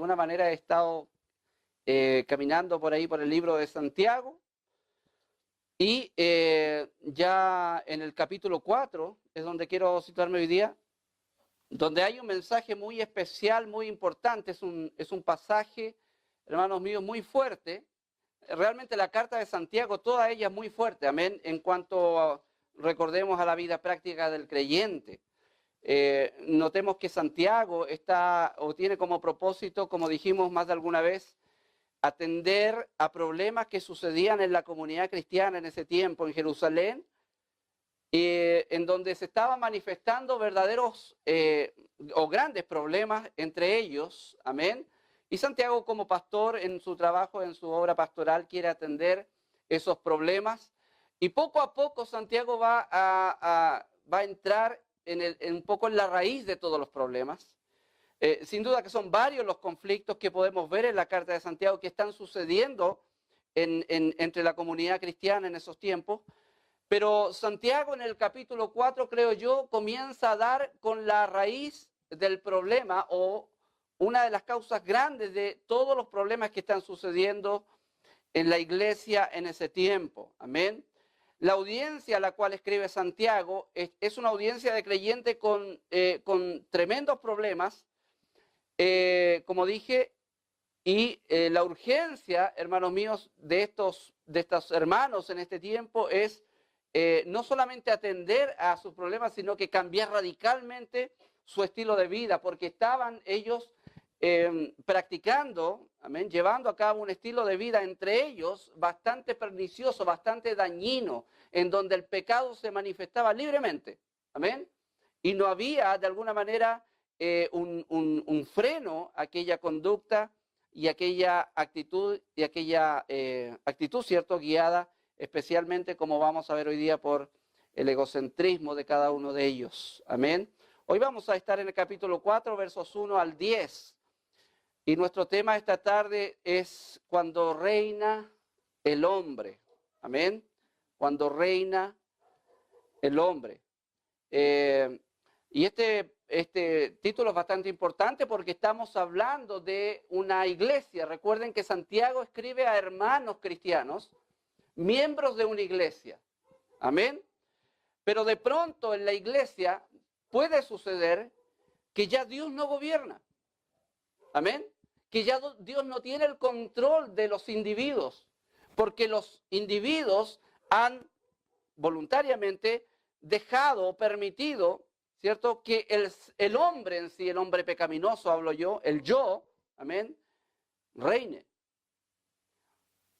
alguna manera he estado caminando por ahí por el libro de Santiago y ya en el capítulo 4 es donde quiero situarme hoy día, donde hay un mensaje muy especial, muy importante, es un pasaje, hermanos míos, muy fuerte. Realmente la carta de Santiago, toda ella es muy fuerte, amén, en cuanto recordemos a la vida práctica del creyente. Notemos que Santiago está o tiene como propósito, como dijimos más de alguna vez, atender a problemas que sucedían en la comunidad cristiana en ese tiempo en Jerusalén, en donde se estaban manifestando verdaderos o grandes problemas entre ellos, amén. Y Santiago como pastor en su trabajo, en su obra pastoral, quiere atender esos problemas. Y poco a poco Santiago va a entrar un poco en la raíz de todos los problemas. Sin duda que son varios los conflictos que podemos ver en la carta de Santiago que están sucediendo entre la comunidad cristiana en esos tiempos. Pero Santiago en el capítulo 4, creo yo, comienza a dar con la raíz del problema o una de las causas grandes de todos los problemas que están sucediendo en la iglesia en ese tiempo. Amén. La audiencia a la cual escribe Santiago es una audiencia de creyentes con tremendos problemas, como dije, y la urgencia, hermanos míos, de estos hermanos en este tiempo es no solamente atender a sus problemas, sino que cambiar radicalmente su estilo de vida, porque estaban ellos practicando, amén, llevando a cabo un estilo de vida entre ellos bastante pernicioso, bastante dañino, en donde el pecado se manifestaba libremente, amén, y no había de alguna manera un freno a aquella conducta y aquella actitud, ¿cierto?, guiada especialmente, como vamos a ver hoy día, por el egocentrismo de cada uno de ellos. Amén. Hoy vamos a estar en el capítulo 4, versos 1 al 10. Y nuestro tema esta tarde es cuando reina el hombre. Amén. Cuando reina el hombre. Y este título es bastante importante porque estamos hablando de una iglesia. Recuerden que Santiago escribe a hermanos cristianos, miembros de una iglesia. Amén. Pero de pronto en la iglesia puede suceder que ya Dios no gobierna. Amén. Que ya Dios no tiene el control de los individuos, porque los individuos han voluntariamente dejado o permitido, ¿cierto?, que el hombre en sí, el hombre pecaminoso, hablo yo, el yo, amén, reine.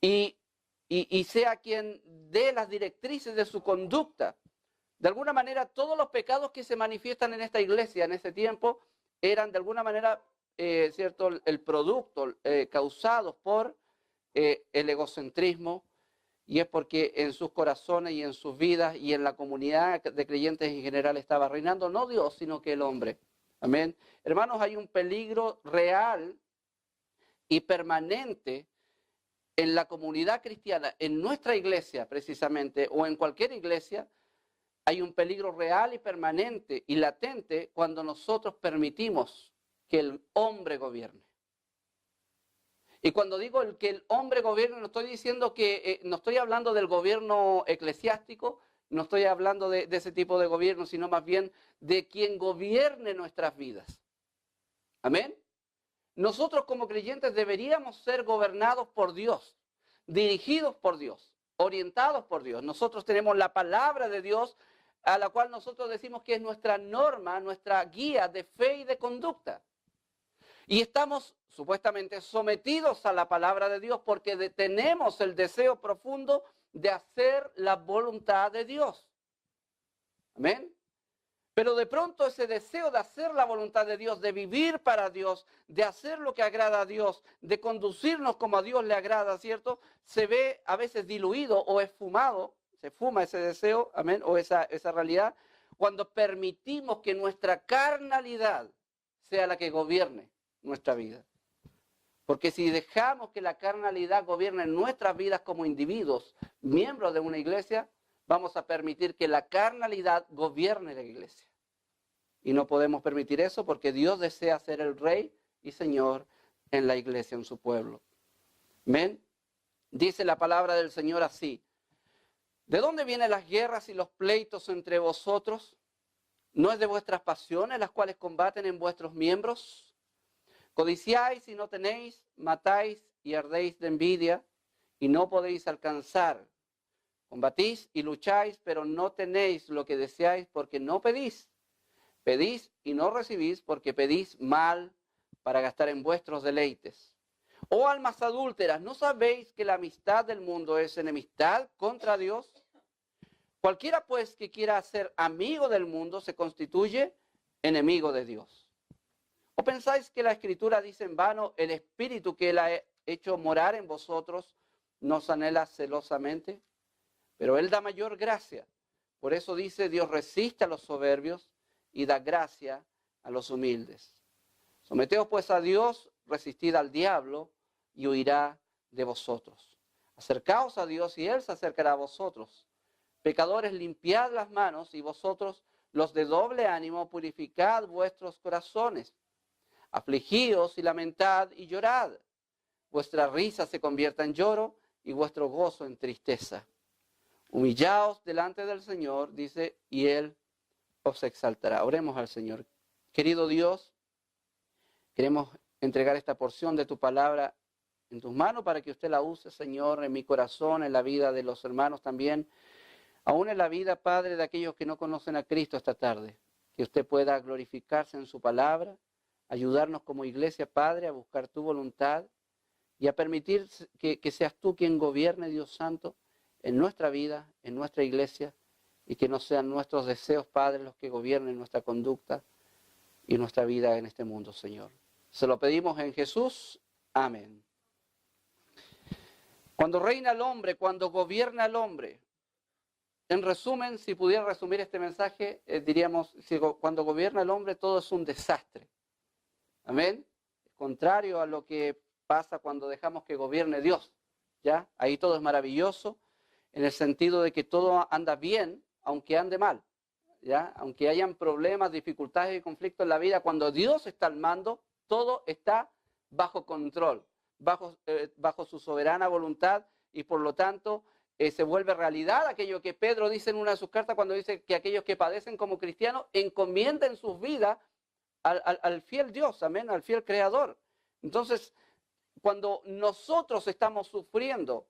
Y sea quien dé las directrices de su conducta. De alguna manera, todos los pecados que se manifiestan en esta iglesia en ese tiempo eran de alguna manera, ¿cierto?, el producto causados por el egocentrismo, y es porque en sus corazones y en sus vidas y en la comunidad de creyentes en general estaba reinando no Dios, sino que el hombre. Amén. Hermanos, hay un peligro real y permanente en la comunidad cristiana, en nuestra iglesia precisamente, o en cualquier iglesia, hay un peligro real y permanente y latente cuando nosotros permitimos que el hombre gobierne. Y cuando digo que el hombre gobierne, no estoy diciendo que, no estoy hablando del gobierno eclesiástico, no estoy hablando de ese tipo de gobierno, sino más bien de quien gobierne nuestras vidas. Amén. Nosotros como creyentes deberíamos ser gobernados por Dios, dirigidos por Dios, orientados por Dios. Nosotros tenemos la palabra de Dios, a la cual nosotros decimos que es nuestra norma, nuestra guía de fe y de conducta. Y estamos supuestamente sometidos a la palabra de Dios porque tenemos el deseo profundo de hacer la voluntad de Dios. Amén. Pero de pronto ese deseo de hacer la voluntad de Dios, de vivir para Dios, de hacer lo que agrada a Dios, de conducirnos como a Dios le agrada, ¿cierto?, se ve a veces diluido o esfumado, se fuma ese deseo, amén, o esa realidad, cuando permitimos que nuestra carnalidad sea la que gobierne nuestra vida. Porque si dejamos que la carnalidad gobierne nuestras vidas como individuos, miembros de una iglesia, vamos a permitir que la carnalidad gobierne la iglesia. Y no podemos permitir eso porque Dios desea ser el Rey y Señor en la iglesia, en su pueblo. Amén. Dice la palabra del Señor así: ¿de dónde vienen las guerras y los pleitos entre vosotros? ¿No es de vuestras pasiones las cuales combaten en vuestros miembros? Codiciáis y no tenéis, matáis y ardéis de envidia y no podéis alcanzar. Combatís y lucháis, pero no tenéis lo que deseáis porque no pedís. Pedís y no recibís porque pedís mal para gastar en vuestros deleites. Oh almas adúlteras, ¿no sabéis que la amistad del mundo es enemistad contra Dios? Cualquiera pues que quiera ser amigo del mundo se constituye enemigo de Dios. ¿O pensáis que la Escritura dice en vano, el Espíritu que Él ha hecho morar en vosotros nos anhela celosamente? Pero Él da mayor gracia. Por eso dice, Dios resiste a los soberbios y da gracia a los humildes. Someteos pues a Dios, resistid al diablo y huirá de vosotros. Acercaos a Dios y Él se acercará a vosotros. Pecadores, limpiad las manos y vosotros, los de doble ánimo, purificad vuestros corazones. Afligíos y lamentad y llorad. Vuestra risa se convierta en lloro y vuestro gozo en tristeza. Humillaos delante del Señor, dice, y Él os exaltará. Oremos al Señor. Querido Dios, queremos entregar esta porción de tu palabra en tus manos para que usted la use, Señor, en mi corazón, en la vida de los hermanos también, aún en la vida, Padre, de aquellos que no conocen a Cristo esta tarde. Que usted pueda glorificarse en su palabra, ayudarnos como iglesia, Padre, a buscar tu voluntad y a permitir que seas tú quien gobierne, Dios Santo, en nuestra vida, en nuestra iglesia, y que no sean nuestros deseos, Padre, los que gobiernen nuestra conducta y nuestra vida en este mundo, Señor. Se lo pedimos en Jesús. Amén. Cuando reina el hombre, cuando gobierna el hombre, en resumen, si pudiera resumir este mensaje, diríamos, cuando gobierna el hombre todo es un desastre. Amén. Contrario a lo que pasa cuando dejamos que gobierne Dios. ¿Ya? Ahí todo es maravilloso, en el sentido de que todo anda bien, aunque ande mal. ¿Ya? Aunque hayan problemas, dificultades y conflictos en la vida, cuando Dios está al mando, todo está bajo control, bajo su soberana voluntad, y por lo tanto se vuelve realidad aquello que Pedro dice en una de sus cartas cuando dice que aquellos que padecen como cristianos encomienden sus vidas al fiel Dios, amén, al fiel Creador. Entonces, cuando nosotros estamos sufriendo,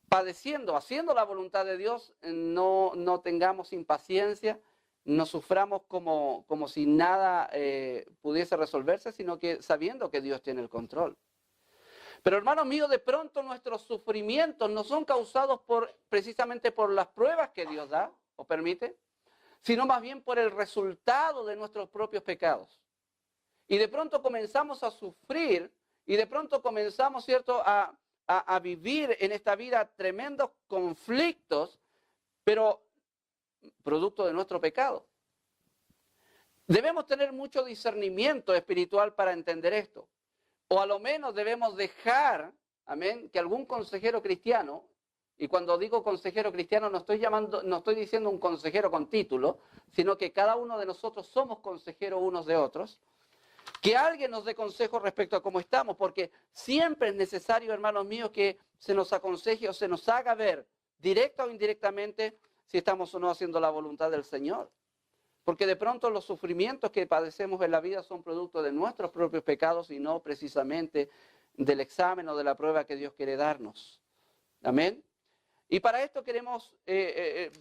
padeciendo, haciendo la voluntad de Dios, no tengamos impaciencia, no suframos como si nada pudiese resolverse, sino que sabiendo que Dios tiene el control. Pero hermanos míos, de pronto nuestros sufrimientos no son causados precisamente por las pruebas que Dios da o permite, sino más bien por el resultado de nuestros propios pecados. Y de pronto comenzamos a sufrir y de pronto comenzamos, ¿cierto?, a vivir en esta vida tremendos conflictos, pero producto de nuestro pecado. Debemos tener mucho discernimiento espiritual para entender esto. O a lo menos debemos dejar, amén, que algún consejero cristiano, y cuando digo consejero cristiano no estoy diciendo un consejero con título, sino que cada uno de nosotros somos consejeros unos de otros, que alguien nos dé consejo respecto a cómo estamos, porque siempre es necesario, hermanos míos, que se nos aconseje o se nos haga ver, directa o indirectamente, si estamos o no haciendo la voluntad del Señor. Porque de pronto los sufrimientos que padecemos en la vida son producto de nuestros propios pecados y no precisamente del examen o de la prueba que Dios quiere darnos. Amén. Y para esto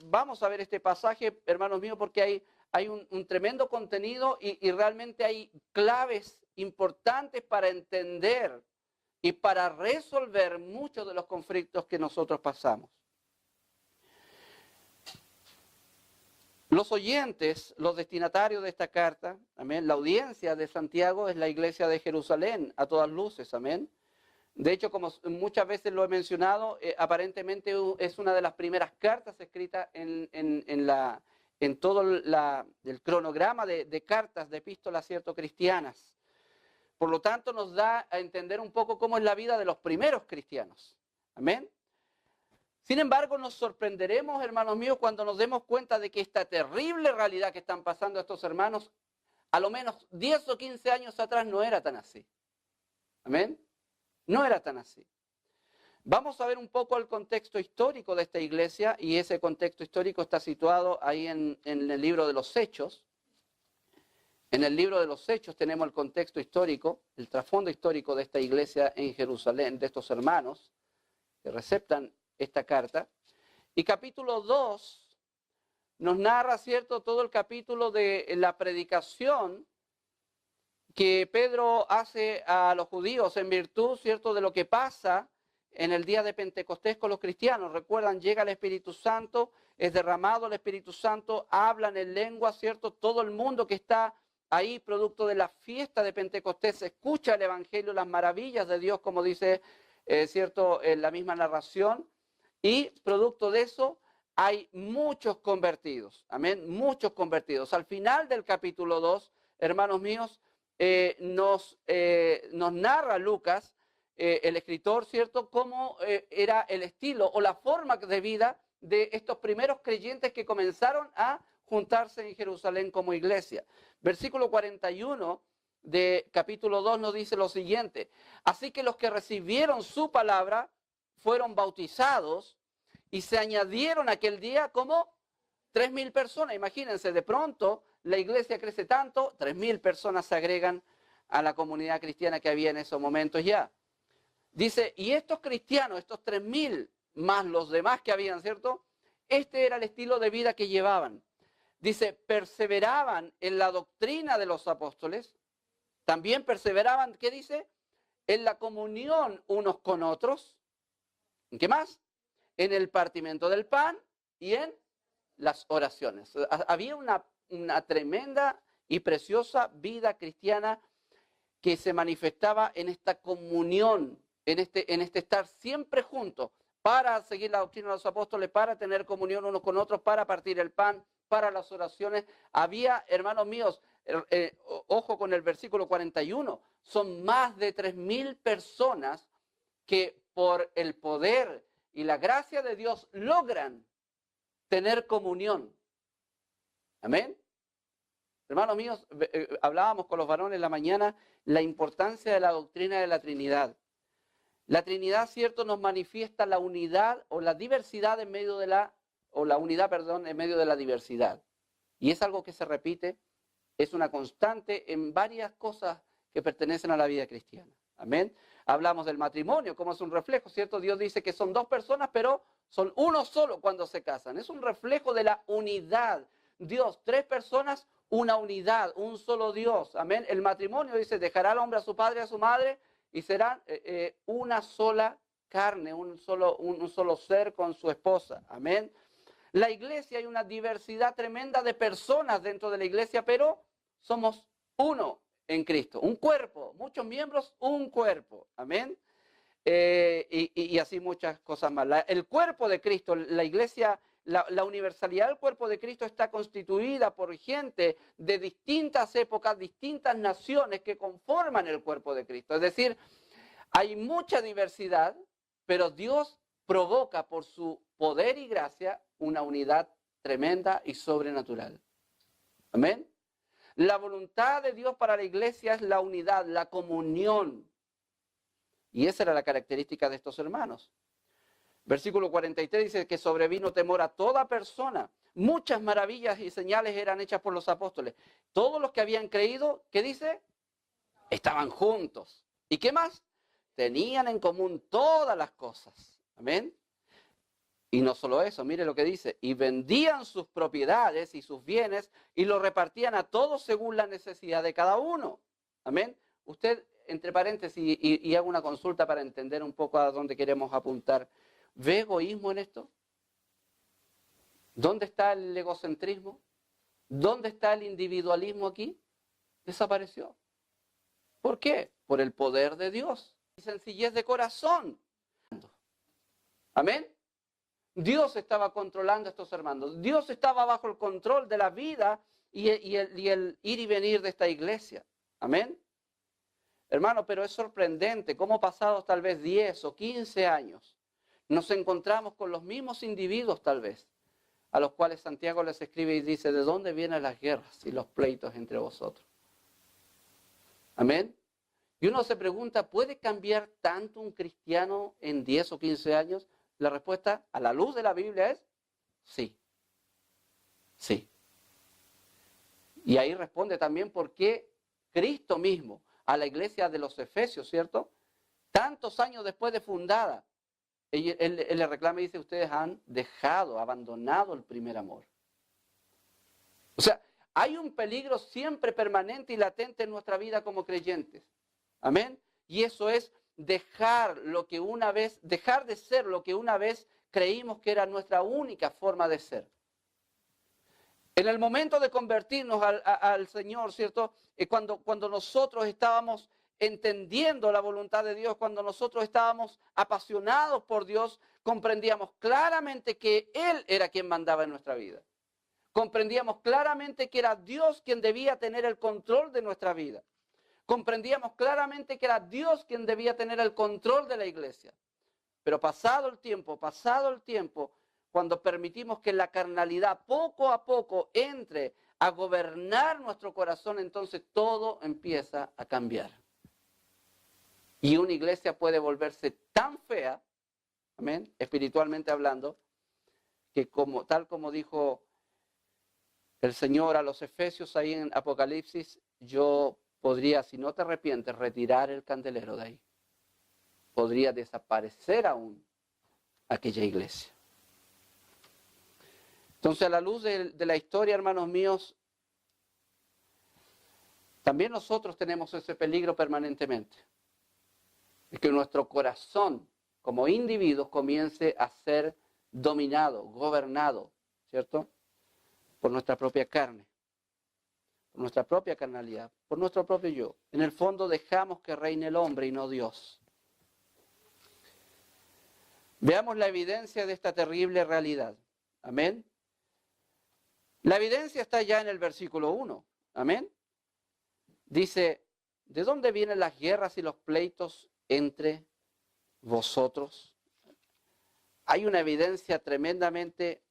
vamos a ver este pasaje, hermanos míos, porque hay un tremendo contenido y realmente hay claves importantes para entender y para resolver muchos de los conflictos que nosotros pasamos. Los oyentes, los destinatarios de esta carta, amén, la audiencia de Santiago es la iglesia de Jerusalén, a todas luces, amén. De hecho, como muchas veces lo he mencionado, aparentemente es una de las primeras cartas escritas en todo el cronograma de cartas, de epístolas, ¿cierto?, cristianas. Por lo tanto, nos da a entender un poco cómo es la vida de los primeros cristianos. Amén. Sin embargo, nos sorprenderemos, hermanos míos, cuando nos demos cuenta de que esta terrible realidad que están pasando estos hermanos, a lo menos 10 o 15 años atrás no era tan así. Amén. No era tan así. Vamos a ver un poco el contexto histórico de esta iglesia, y ese contexto histórico está situado ahí en el libro de los Hechos. En el libro de los Hechos tenemos el contexto histórico, el trasfondo histórico de esta iglesia en Jerusalén, de estos hermanos que receptan esta carta. Y capítulo 2 nos narra, ¿cierto?, todo el capítulo de la predicación que Pedro hace a los judíos en virtud, ¿cierto?, de lo que pasa en el día de Pentecostés con los cristianos. Recuerdan, llega el Espíritu Santo, es derramado el Espíritu Santo, hablan en lengua, ¿cierto? Todo el mundo que está ahí, producto de la fiesta de Pentecostés, escucha el Evangelio, las maravillas de Dios, como dice, ¿cierto?, en la misma narración. Y producto de eso hay muchos convertidos. Amén, muchos convertidos. Al final del capítulo 2, hermanos míos, nos narra Lucas, el escritor, ¿cierto?, cómo era el estilo o la forma de vida de estos primeros creyentes que comenzaron a juntarse en Jerusalén como iglesia. Versículo 41 de capítulo 2 nos dice lo siguiente: así que los que recibieron su palabra fueron bautizados y se añadieron aquel día como 3,000 personas. Imagínense, de pronto la iglesia crece tanto, 3,000 personas se agregan a la comunidad cristiana que había en esos momentos ya. Dice, y estos cristianos, estos 3,000 más los demás que habían, ¿cierto? Este era el estilo de vida que llevaban. Dice, perseveraban en la doctrina de los apóstoles, también perseveraban, ¿qué dice? En la comunión unos con otros. ¿En qué más? En el partimiento del pan y en las oraciones. Había una tremenda y preciosa vida cristiana que se manifestaba en esta comunión, en este estar siempre juntos, para seguir la doctrina de los apóstoles, para tener comunión unos con otros, para partir el pan, para las oraciones. Había, hermanos míos, ojo con el versículo 41, son más de 3,000 personas que por el poder y la gracia de Dios logran tener comunión. Amén. Hermanos míos, hablábamos con los varones en la mañana la importancia de la doctrina de la Trinidad. La Trinidad, cierto, nos manifiesta la unidad o la diversidad en medio de la unidad, en medio de la diversidad. Y es algo que se repite, es una constante en varias cosas que pertenecen a la vida cristiana. Amén. Hablamos del matrimonio, como es un reflejo, ¿cierto? Dios dice que son dos personas, pero son uno solo cuando se casan. Es un reflejo de la unidad. Dios, tres personas, una unidad, un solo Dios. Amén. El matrimonio dice, dejará al hombre a su padre y a su madre y serán una sola carne, un solo ser con su esposa. Amén. La iglesia, hay una diversidad tremenda de personas dentro de la iglesia, pero somos uno en Cristo. Un cuerpo, muchos miembros, un cuerpo. Amén. Y así muchas cosas más. El cuerpo de Cristo, la iglesia, la universalidad del cuerpo de Cristo está constituida por gente de distintas épocas, distintas naciones que conforman el cuerpo de Cristo. Es decir, hay mucha diversidad, pero Dios provoca por su poder y gracia una unidad tremenda y sobrenatural. Amén. La voluntad de Dios para la iglesia es la unidad, la comunión. Y esa era la característica de estos hermanos. Versículo 43 dice que sobrevino temor a toda persona. Muchas maravillas y señales eran hechas por los apóstoles. Todos los que habían creído, ¿qué dice? Estaban juntos. ¿Y qué más? Tenían en común todas las cosas. Amén. Y no solo eso, mire lo que dice. Y vendían sus propiedades y sus bienes y los repartían a todos según la necesidad de cada uno. Amén. Usted, entre paréntesis, y hago una consulta para entender un poco a dónde queremos apuntar. ¿Ve egoísmo en esto? ¿Dónde está el egocentrismo? ¿Dónde está el individualismo aquí? Desapareció. ¿Por qué? Por el poder de Dios y sencillez de corazón. Amén. Dios estaba controlando a estos hermanos. Dios estaba bajo el control de la vida y el ir y venir de esta iglesia. Amén. Hermano, pero es sorprendente cómo pasados tal vez 10 o 15 años nos encontramos con los mismos individuos tal vez, a los cuales Santiago les escribe y dice, ¿de dónde vienen las guerras y los pleitos entre vosotros? Amén. Y uno se pregunta, ¿puede cambiar tanto un cristiano en 10 o 15 años? La respuesta, a la luz de la Biblia, es sí. Sí. Y ahí responde también por qué Cristo mismo, a la iglesia de los Efesios, ¿cierto? Tantos años después de fundada, él le reclama y dice, ustedes han dejado, abandonado el primer amor. O sea, hay un peligro siempre permanente y latente en nuestra vida como creyentes. Amén. Y eso es dejar de ser lo que una vez creímos que era nuestra única forma de ser. En el momento de convertirnos al Señor, ¿cierto? Cuando nosotros estábamos entendiendo la voluntad de Dios, cuando nosotros estábamos apasionados por Dios, comprendíamos claramente que Él era quien mandaba en nuestra vida. Comprendíamos claramente que era Dios quien debía tener el control de nuestra vida. Comprendíamos claramente que era Dios quien debía tener el control de la iglesia. Pero pasado el tiempo, cuando permitimos que la carnalidad poco a poco entre a gobernar nuestro corazón, entonces todo empieza a cambiar. Y una iglesia puede volverse tan fea, amén, espiritualmente hablando, que tal como dijo el Señor a los Efesios ahí en Apocalipsis, yo podría, si no te arrepientes, retirar el candelero de ahí. Podría desaparecer aún aquella iglesia. Entonces, a la luz de la historia, hermanos míos, también nosotros tenemos ese peligro permanentemente. Es que nuestro corazón, como individuos, comience a ser dominado, gobernado, ¿cierto? Por nuestra propia carne, por nuestra propia carnalidad, por nuestro propio yo. En el fondo dejamos que reine el hombre y no Dios. Veamos la evidencia de esta terrible realidad. Amén. La evidencia está ya en el versículo 1. Amén. Dice, ¿de dónde vienen las guerras y los pleitos entre vosotros? Hay una evidencia tremendamente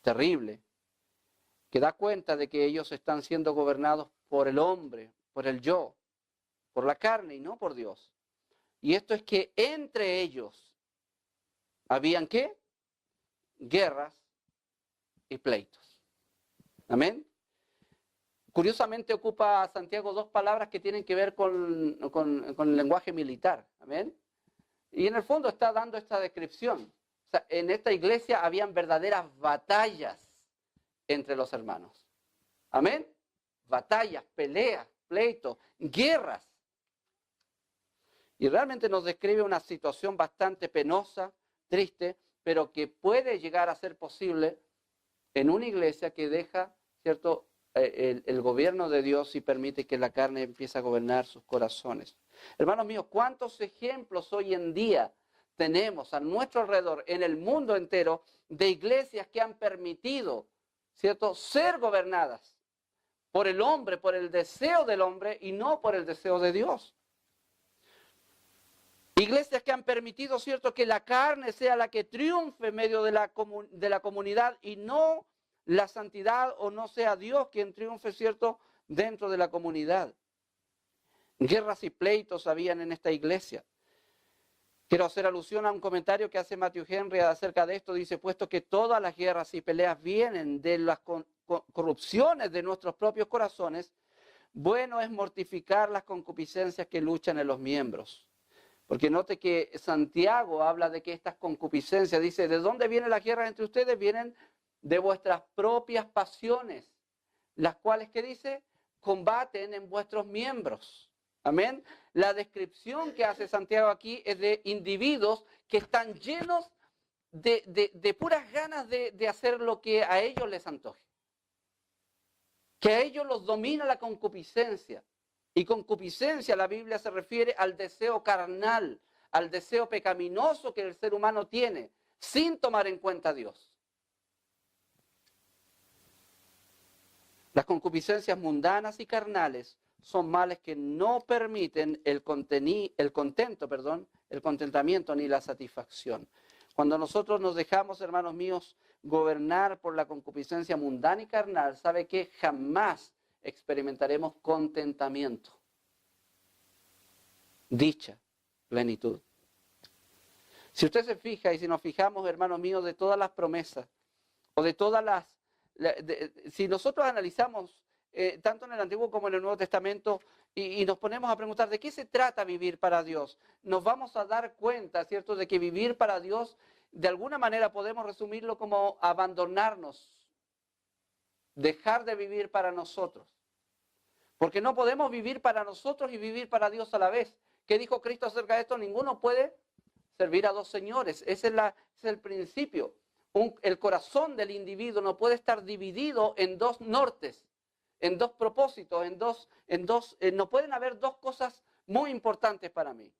terrible que da cuenta de que ellos están siendo gobernados por el hombre, por el yo, por la carne y no por Dios. Y esto es que entre ellos habían ¿qué? Guerras y pleitos. Amén. Curiosamente ocupa Santiago dos palabras que tienen que ver con el lenguaje militar. Amén. Y en el fondo está dando esta descripción. O sea, en esta iglesia habían verdaderas batallas entre los hermanos. Amén. Batallas, peleas, pleitos, guerras. Y realmente nos describe una situación bastante penosa, triste, pero que puede llegar a ser posible en una iglesia que deja, ¿cierto?, el gobierno de Dios y permite que la carne empiece a gobernar sus corazones. Hermanos míos, ¿cuántos ejemplos hoy en día tenemos a nuestro alrededor, en el mundo entero, de iglesias que han permitido, ¿cierto?, ser gobernadas por el hombre, por el deseo del hombre y no por el deseo de Dios? Iglesias que han permitido, ¿cierto?, que la carne sea la que triunfe en medio de la comunidad y no la santidad, o no sea Dios quien triunfe, ¿cierto?, dentro de la comunidad. Guerras y pleitos habían en esta iglesia. Quiero hacer alusión a un comentario que hace Matthew Henry acerca de esto. Dice, puesto que todas las guerras y peleas vienen de las corrupciones de nuestros propios corazones, bueno es mortificar las concupiscencias que luchan en los miembros. Porque note que Santiago habla de que estas concupiscencias, dice, ¿de dónde vienen las guerras entre ustedes? Vienen de vuestras propias pasiones, las cuales, ¿qué dice? Combaten en vuestros miembros. Amén. La descripción que hace Santiago aquí es de individuos que están llenos de puras ganas de hacer lo que a ellos les antoje. Que a ellos los domina la concupiscencia. Y concupiscencia, la Biblia se refiere al deseo carnal, al deseo pecaminoso que el ser humano tiene, sin tomar en cuenta a Dios. Las concupiscencias mundanas y carnales son males que no permiten el contentamiento ni la satisfacción. Cuando nosotros nos dejamos, hermanos míos, gobernar por la concupiscencia mundana y carnal, ¿sabe qué? Jamás experimentaremos contentamiento. dicha, plenitud. Si usted se fija y si nos fijamos, hermanos míos, de todas las promesas o de todas si nosotros analizamos tanto en el Antiguo como en el Nuevo Testamento y nos ponemos a preguntar de qué se trata vivir para Dios, nos vamos a dar cuenta, ¿cierto?, de que vivir para Dios, de alguna manera podemos resumirlo como abandonarnos, dejar de vivir para nosotros. Porque no podemos vivir para nosotros y vivir para Dios a la vez. ¿Qué dijo Cristo acerca de esto? Ninguno puede servir a dos señores. Ese es el principio. El corazón del individuo no puede estar dividido en dos nortes, en dos propósitos, no pueden haber dos cosas muy importantes para mí.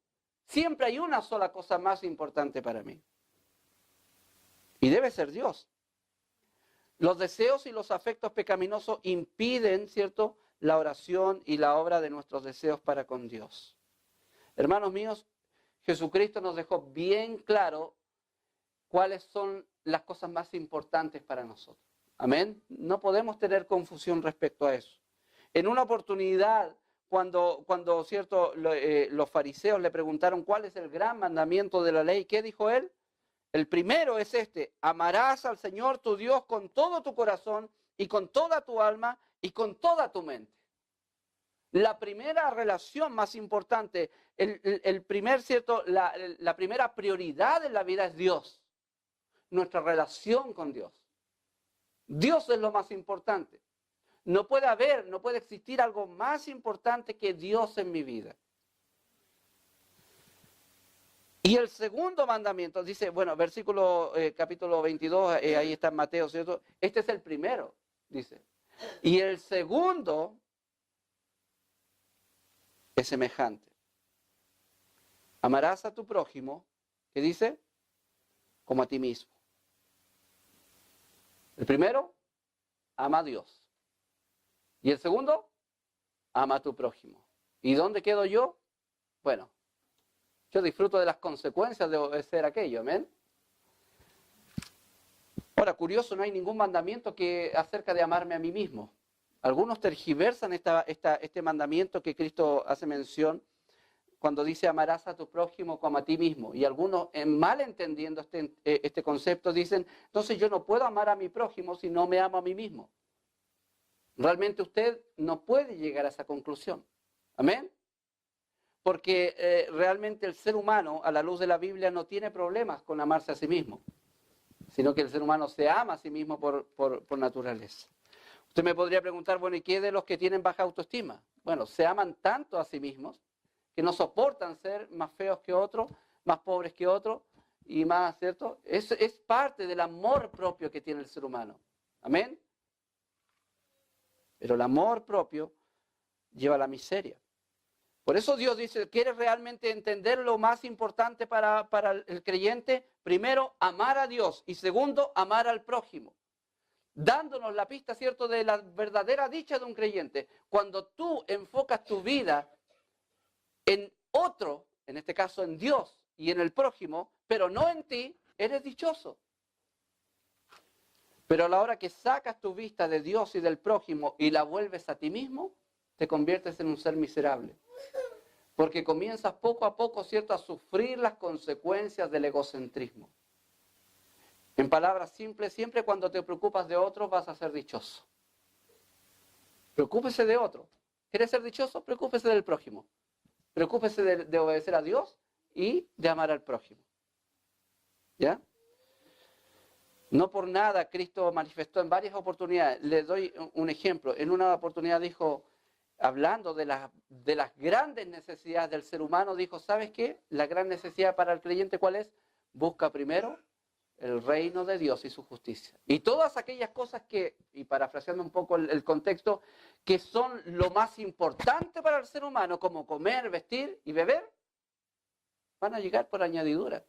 Siempre hay una sola cosa más importante para mí. Y debe ser Dios. Los deseos y los afectos pecaminosos impiden, ¿cierto?, la oración y la obra de nuestros deseos para con Dios. Hermanos míos, Jesucristo nos dejó bien claro cuáles son las cosas más importantes para nosotros. Amén. No podemos tener confusión respecto a eso. En una oportunidad, cuando ¿cierto?, los fariseos le preguntaron cuál es el gran mandamiento de la ley, ¿qué dijo él? El primero es este: amarás al Señor tu Dios con todo tu corazón y con toda tu alma y con toda tu mente. La primera relación más importante, la primera prioridad en la vida es Dios. Nuestra relación con Dios. Dios es lo más importante. No puede existir algo más importante que Dios en mi vida. Y el segundo mandamiento, dice, bueno, capítulo 22, ahí está en Mateo, ¿cierto? Este es el primero, dice. Y el segundo es semejante. Amarás a tu prójimo, ¿qué dice? Como a ti mismo. El primero, ama a Dios. Y el segundo, ama a tu prójimo. ¿Y dónde quedo yo? Bueno, yo disfruto de las consecuencias de obedecer aquello, ¿amén? Ahora, curioso, no hay ningún mandamiento que acerca de amarme a mí mismo. Algunos tergiversan este mandamiento que Cristo hace mención cuando dice amarás a tu prójimo como a ti mismo. Y algunos, mal entendiendo este concepto, dicen, entonces yo no puedo amar a mi prójimo si no me amo a mí mismo. Realmente usted no puede llegar a esa conclusión. ¿Amén? Porque realmente el ser humano, a la luz de la Biblia, no tiene problemas con amarse a sí mismo, sino que el ser humano se ama a sí mismo por naturaleza. Usted me podría preguntar, bueno, ¿y qué de los que tienen baja autoestima? Bueno, se aman tanto a sí mismos que no soportan ser más feos que otros, más pobres que otros y más, ¿cierto? Es parte del amor propio que tiene el ser humano. ¿Amén? Pero el amor propio lleva a la miseria. Por eso Dios dice, ¿quieres realmente entender lo más importante para el creyente? Primero, amar a Dios y segundo, amar al prójimo. Dándonos la pista, ¿cierto?, de la verdadera dicha de un creyente. Cuando tú enfocas tu vida en otro, en este caso en Dios y en el prójimo, pero no en ti, eres dichoso. Pero a la hora que sacas tu vista de Dios y del prójimo y la vuelves a ti mismo, te conviertes en un ser miserable. Porque comienzas poco a poco, ¿cierto?, a sufrir las consecuencias del egocentrismo. En palabras simples, siempre cuando te preocupas de otro vas a ser dichoso. Preocúpese de otro. ¿Quieres ser dichoso? Preocúpese del prójimo. Preocúpese de obedecer a Dios y de amar al prójimo. ¿Ya? No por nada Cristo manifestó en varias oportunidades. Les doy un ejemplo. En una oportunidad dijo, hablando de las grandes necesidades del ser humano, dijo, ¿sabes qué? La gran necesidad para el creyente, ¿cuál es? Busca primero el reino de Dios y su justicia. Y todas aquellas cosas que, y parafraseando un poco el contexto, que son lo más importante para el ser humano, como comer, vestir y beber, van a llegar por añadidura.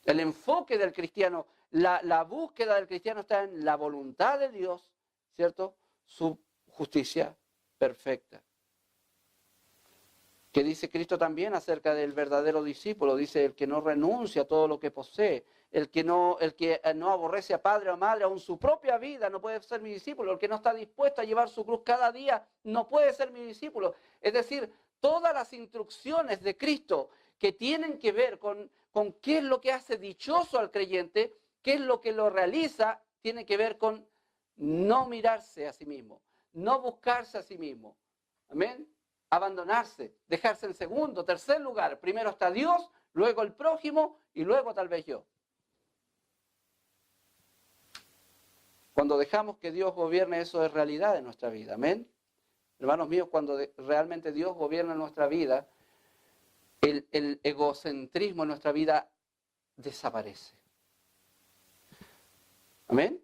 El enfoque del cristiano, la búsqueda del cristiano está en la voluntad de Dios, ¿cierto? Su justicia perfecta. Que dice Cristo también acerca del verdadero discípulo, dice el que no renuncia a todo lo que posee, el que no aborrece a padre o madre, aun su propia vida, no puede ser mi discípulo, el que no está dispuesto a llevar su cruz cada día, no puede ser mi discípulo. Es decir, todas las instrucciones de Cristo que tienen que ver con qué es lo que hace dichoso al creyente, qué es lo que lo realiza, tiene que ver con no mirarse a sí mismo, no buscarse a sí mismo. Amén. Abandonarse, dejarse en segundo, tercer lugar. Primero está Dios, luego el prójimo y luego tal vez yo. Cuando dejamos que Dios gobierne, eso es realidad en nuestra vida. Amén. Hermanos míos, cuando realmente Dios gobierna nuestra vida, el egocentrismo en nuestra vida desaparece. Amén.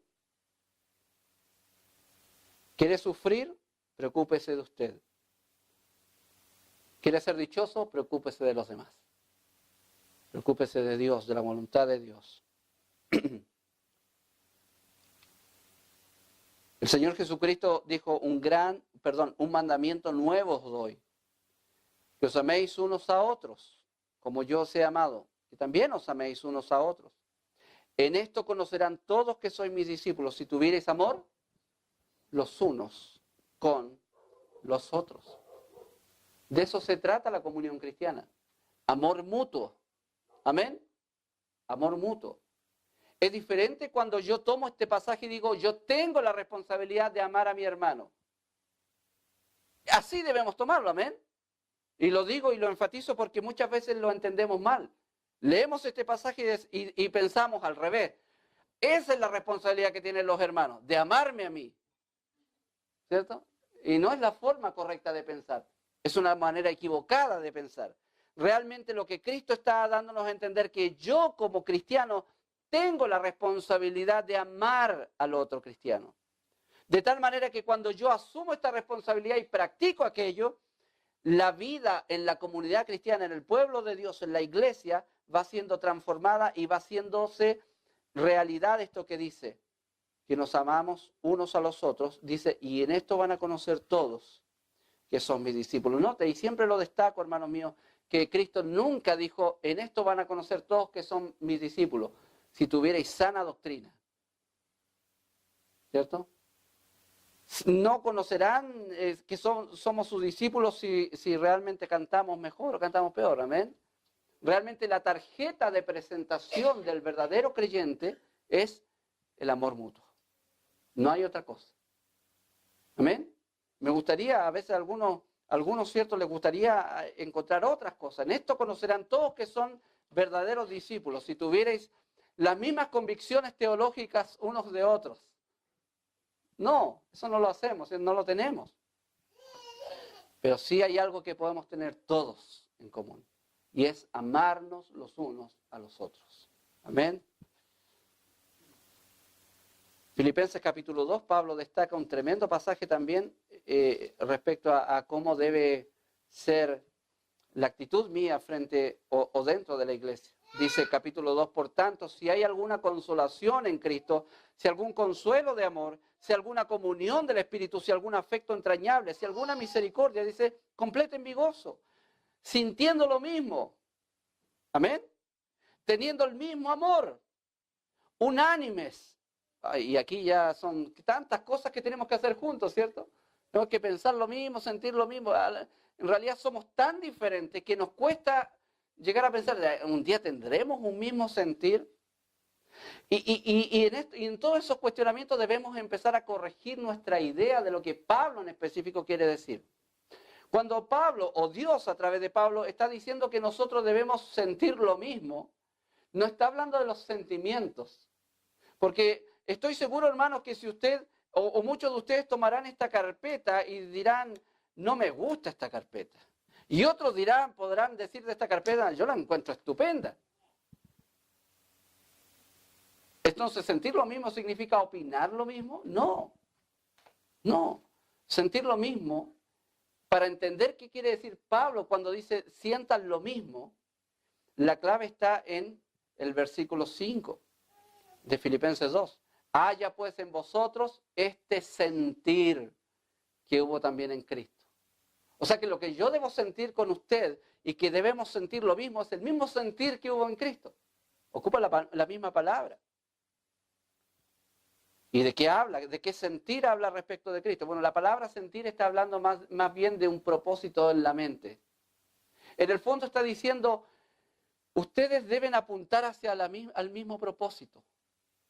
¿Quiere sufrir? Preocúpese de usted. ¿Quiere ser dichoso? Preocúpese de los demás. Preocúpese de Dios, de la voluntad de Dios. El Señor Jesucristo dijo un mandamiento nuevo os doy. Que os améis unos a otros, como yo os he amado, que también os améis unos a otros. En esto conocerán todos que sois mis discípulos, si tuviereis amor los unos con los otros. De eso se trata la comunión cristiana. Amor mutuo. Amén. Amor mutuo. Es diferente cuando yo tomo este pasaje y digo, yo tengo la responsabilidad de amar a mi hermano. Así debemos tomarlo, amén. Y lo digo y lo enfatizo porque muchas veces lo entendemos mal. Leemos este pasaje y pensamos al revés. Esa es la responsabilidad que tienen los hermanos, de amarme a mí. ¿Cierto? Y no es la forma correcta de pensar. Es una manera equivocada de pensar. Realmente lo que Cristo está dándonos a entender que yo como cristiano tengo la responsabilidad de amar al otro cristiano. De tal manera que cuando yo asumo esta responsabilidad y practico aquello, la vida en la comunidad cristiana, en el pueblo de Dios, en la iglesia, va siendo transformada y va haciéndose realidad esto que dice, que nos amamos unos a los otros. Dice, y en esto van a conocer todos que son mis discípulos. Note, y siempre lo destaco, hermanos míos, que Cristo nunca dijo, en esto van a conocer todos que son mis discípulos, si tuvierais sana doctrina. ¿Cierto? No conocerán que somos sus discípulos si realmente cantamos mejor o cantamos peor. Amén. Realmente la tarjeta de presentación del verdadero creyente es el amor mutuo. No hay otra cosa. Amén. Me gustaría, a veces a algunos ciertos les gustaría encontrar otras cosas. En esto conocerán todos que son verdaderos discípulos, si tuvierais las mismas convicciones teológicas unos de otros. No, eso no lo hacemos, no lo tenemos. Pero sí hay algo que podemos tener todos en común. Y es amarnos los unos a los otros. Amén. Filipenses capítulo 2, Pablo destaca un tremendo pasaje también respecto a cómo debe ser la actitud mía frente o dentro de la iglesia. Dice capítulo 2, por tanto, si hay alguna consolación en Cristo, si algún consuelo de amor, si alguna comunión del Espíritu, si algún afecto entrañable, si alguna misericordia, dice, completen mi gozo, sintiendo lo mismo. Amén. Teniendo el mismo amor, unánimes. Y aquí ya son tantas cosas que tenemos que hacer juntos, ¿cierto? Tenemos que pensar lo mismo, sentir lo mismo. En realidad somos tan diferentes que nos cuesta llegar a pensar, un día tendremos un mismo sentir. Y en todos esos cuestionamientos debemos empezar a corregir nuestra idea de lo que Pablo en específico quiere decir. Cuando Pablo, o Dios a través de Pablo, está diciendo que nosotros debemos sentir lo mismo, no está hablando de los sentimientos. Porque estoy seguro, hermanos, que si usted o muchos de ustedes tomarán esta carpeta y dirán, no me gusta esta carpeta. Y otros podrán decir de esta carpeta, yo la encuentro estupenda. Entonces, ¿sentir lo mismo significa opinar lo mismo? No. No. Sentir lo mismo, para entender qué quiere decir Pablo cuando dice sientan lo mismo, la clave está en el versículo 5 de Filipenses 2. Haya pues en vosotros este sentir que hubo también en Cristo. O sea que lo que yo debo sentir con usted y que debemos sentir lo mismo es el mismo sentir que hubo en Cristo. Ocupa la misma palabra. ¿Y de qué habla? ¿De qué sentir habla respecto de Cristo? Bueno, la palabra sentir está hablando más bien de un propósito en la mente. En el fondo está diciendo, ustedes deben apuntar hacia al mismo propósito.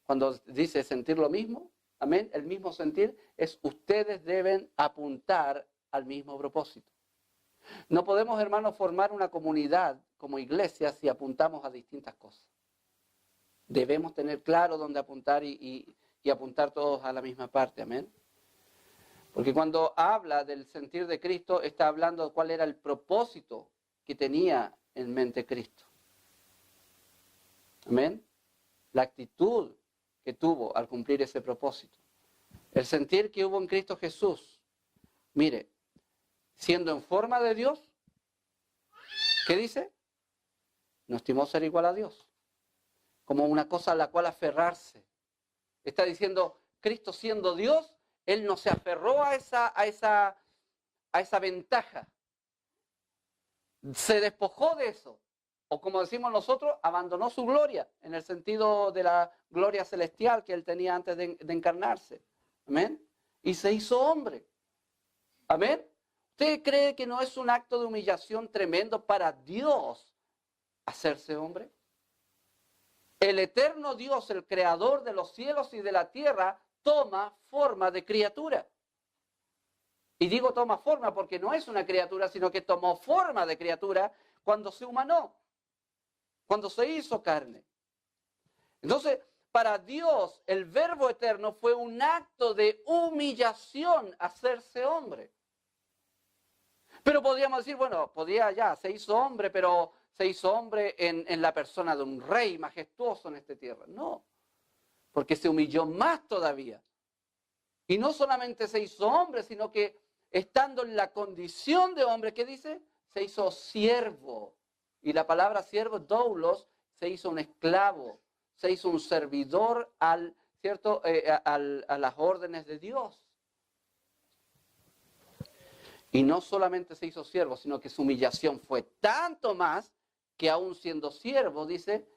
Cuando dice sentir lo mismo, amén, el mismo sentir, es ustedes deben apuntar al mismo propósito. No podemos, hermanos, formar una comunidad como iglesia si apuntamos a distintas cosas. Debemos tener claro dónde apuntar y apuntar todos a la misma parte, amén. Porque cuando habla del sentir de Cristo, está hablando de cuál era el propósito que tenía en mente Cristo. Amén. La actitud que tuvo al cumplir ese propósito. El sentir que hubo en Cristo Jesús. Mire, siendo en forma de Dios, ¿qué dice? No estimó ser igual a Dios. Como una cosa a la cual aferrarse. Está diciendo, Cristo siendo Dios, Él no se aferró a esa ventaja. Se despojó de eso. O como decimos nosotros, abandonó su gloria, en el sentido de la gloria celestial que Él tenía antes de encarnarse. Amén. Y se hizo hombre. Amén. ¿Usted cree que no es un acto de humillación tremendo para Dios hacerse hombre? El eterno Dios, el creador de los cielos y de la tierra, toma forma de criatura. Y digo toma forma porque no es una criatura, sino que tomó forma de criatura cuando se humanó, cuando se hizo carne. Entonces, para Dios, el Verbo eterno fue un acto de humillación hacerse hombre. Pero podríamos decir, bueno, se hizo hombre, pero se hizo hombre en la persona de un rey majestuoso en esta tierra. No, porque se humilló más todavía. Y no solamente se hizo hombre, sino que estando en la condición de hombre, ¿qué dice? Se hizo siervo. Y la palabra siervo, doulos, se hizo un esclavo, se hizo un servidor ¿cierto? A las órdenes de Dios. Y no solamente se hizo siervo, sino que su humillación fue tanto más que aún siendo siervo, dice,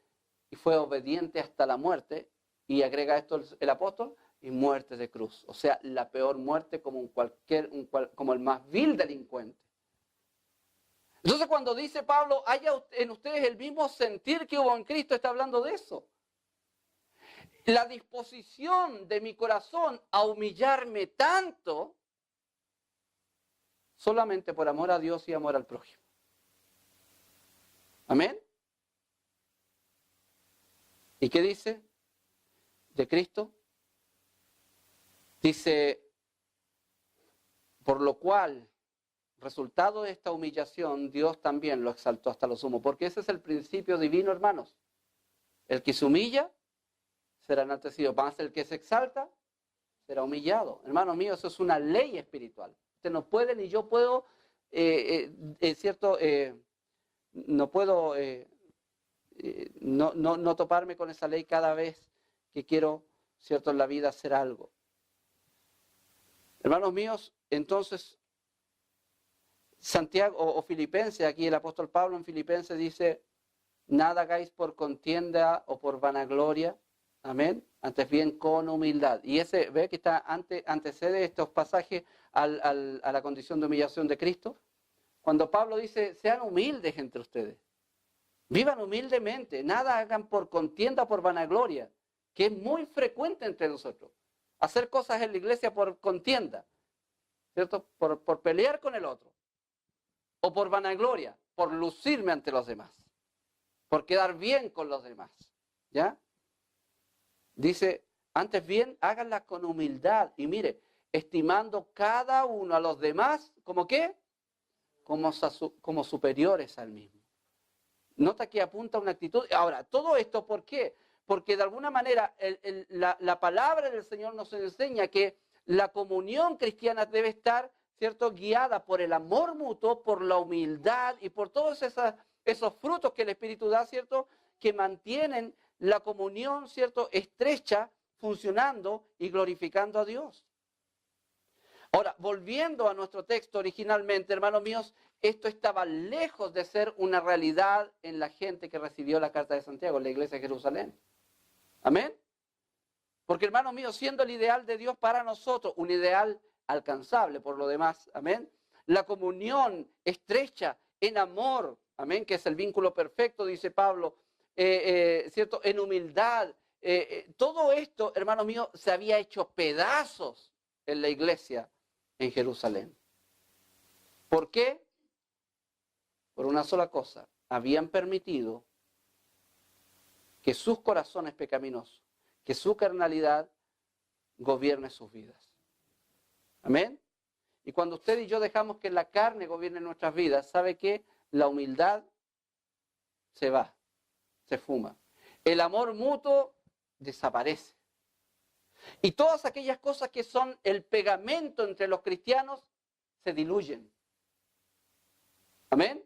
y fue obediente hasta la muerte, y agrega esto el apóstol, y muerte de cruz. O sea, la peor muerte como el más vil delincuente. Entonces cuando dice Pablo, haya en ustedes el mismo sentir que hubo en Cristo, está hablando de eso. La disposición de mi corazón a humillarme tanto, solamente por amor a Dios y amor al prójimo. ¿Amén? ¿Y qué dice de Cristo? Dice, por lo cual, resultado de esta humillación, Dios también lo exaltó hasta lo sumo. Porque ese es el principio divino, hermanos. El que se humilla será enaltecido. Más el que se exalta será humillado. Hermanos míos, eso es una ley espiritual. Usted no puede ni yo puedo, no puedo no toparme con esa ley cada vez que quiero, ¿cierto?, en la vida hacer algo. Hermanos míos, entonces, Santiago o Filipenses, aquí el apóstol Pablo en Filipenses dice, nada hagáis por contienda o por vanagloria, amén, antes bien con humildad. Y ese, ve que antecede estos pasajes a la condición de humillación de Cristo. Cuando Pablo dice, sean humildes entre ustedes, vivan humildemente, nada hagan por contienda o por vanagloria, que es muy frecuente entre nosotros. Hacer cosas en la iglesia por contienda, ¿cierto? Por pelear con el otro. O por vanagloria, por lucirme ante los demás. Por quedar bien con los demás. ¿Ya? Dice, antes bien, háganla con humildad. Y mire, estimando cada uno a los demás, ¿como qué? Como superiores al mismo. Nota que apunta a una actitud. Ahora, todo esto, ¿por qué? Porque de alguna manera la palabra del Señor nos enseña que la comunión cristiana debe estar, ¿cierto?, guiada por el amor mutuo, por la humildad y por todos esos frutos que el Espíritu da, ¿cierto?, que mantienen la comunión, ¿cierto?, estrecha, funcionando y glorificando a Dios. Ahora, volviendo a nuestro texto originalmente, hermanos míos, esto estaba lejos de ser una realidad en la gente que recibió la carta de Santiago, en la iglesia de Jerusalén. Amén. Porque, hermanos míos, siendo el ideal de Dios para nosotros, un ideal alcanzable por lo demás, amén, la comunión estrecha en amor, amén, que es el vínculo perfecto, dice Pablo, ¿cierto? En humildad. Todo esto, hermanos míos, se había hecho pedazos en la iglesia en Jerusalén. ¿Por qué? Por una sola cosa. Habían permitido que sus corazones pecaminosos, que su carnalidad gobierne sus vidas. Amén. Y cuando usted y yo dejamos que la carne gobierne nuestras vidas, ¿sabe qué? La humildad se va, se fuma. El amor mutuo desaparece. Y todas aquellas cosas que son el pegamento entre los cristianos se diluyen. Amén.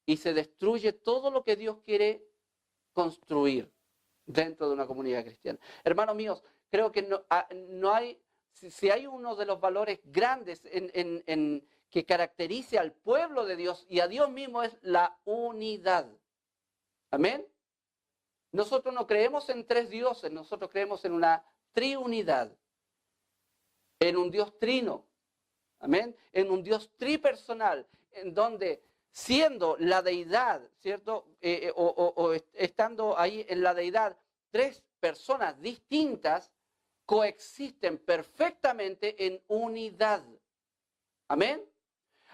Y se destruye todo lo que Dios quiere construir dentro de una comunidad cristiana. Hermanos míos, creo que no hay, si hay uno de los valores grandes que caracteriza al pueblo de Dios y a Dios mismo, es la unidad. Amén. Nosotros no creemos en tres dioses, nosotros creemos en una triunidad, en un Dios trino, amén, en un Dios tripersonal, en donde siendo la deidad, ¿cierto? Estando ahí en la deidad, tres personas distintas coexisten perfectamente en unidad. Amén.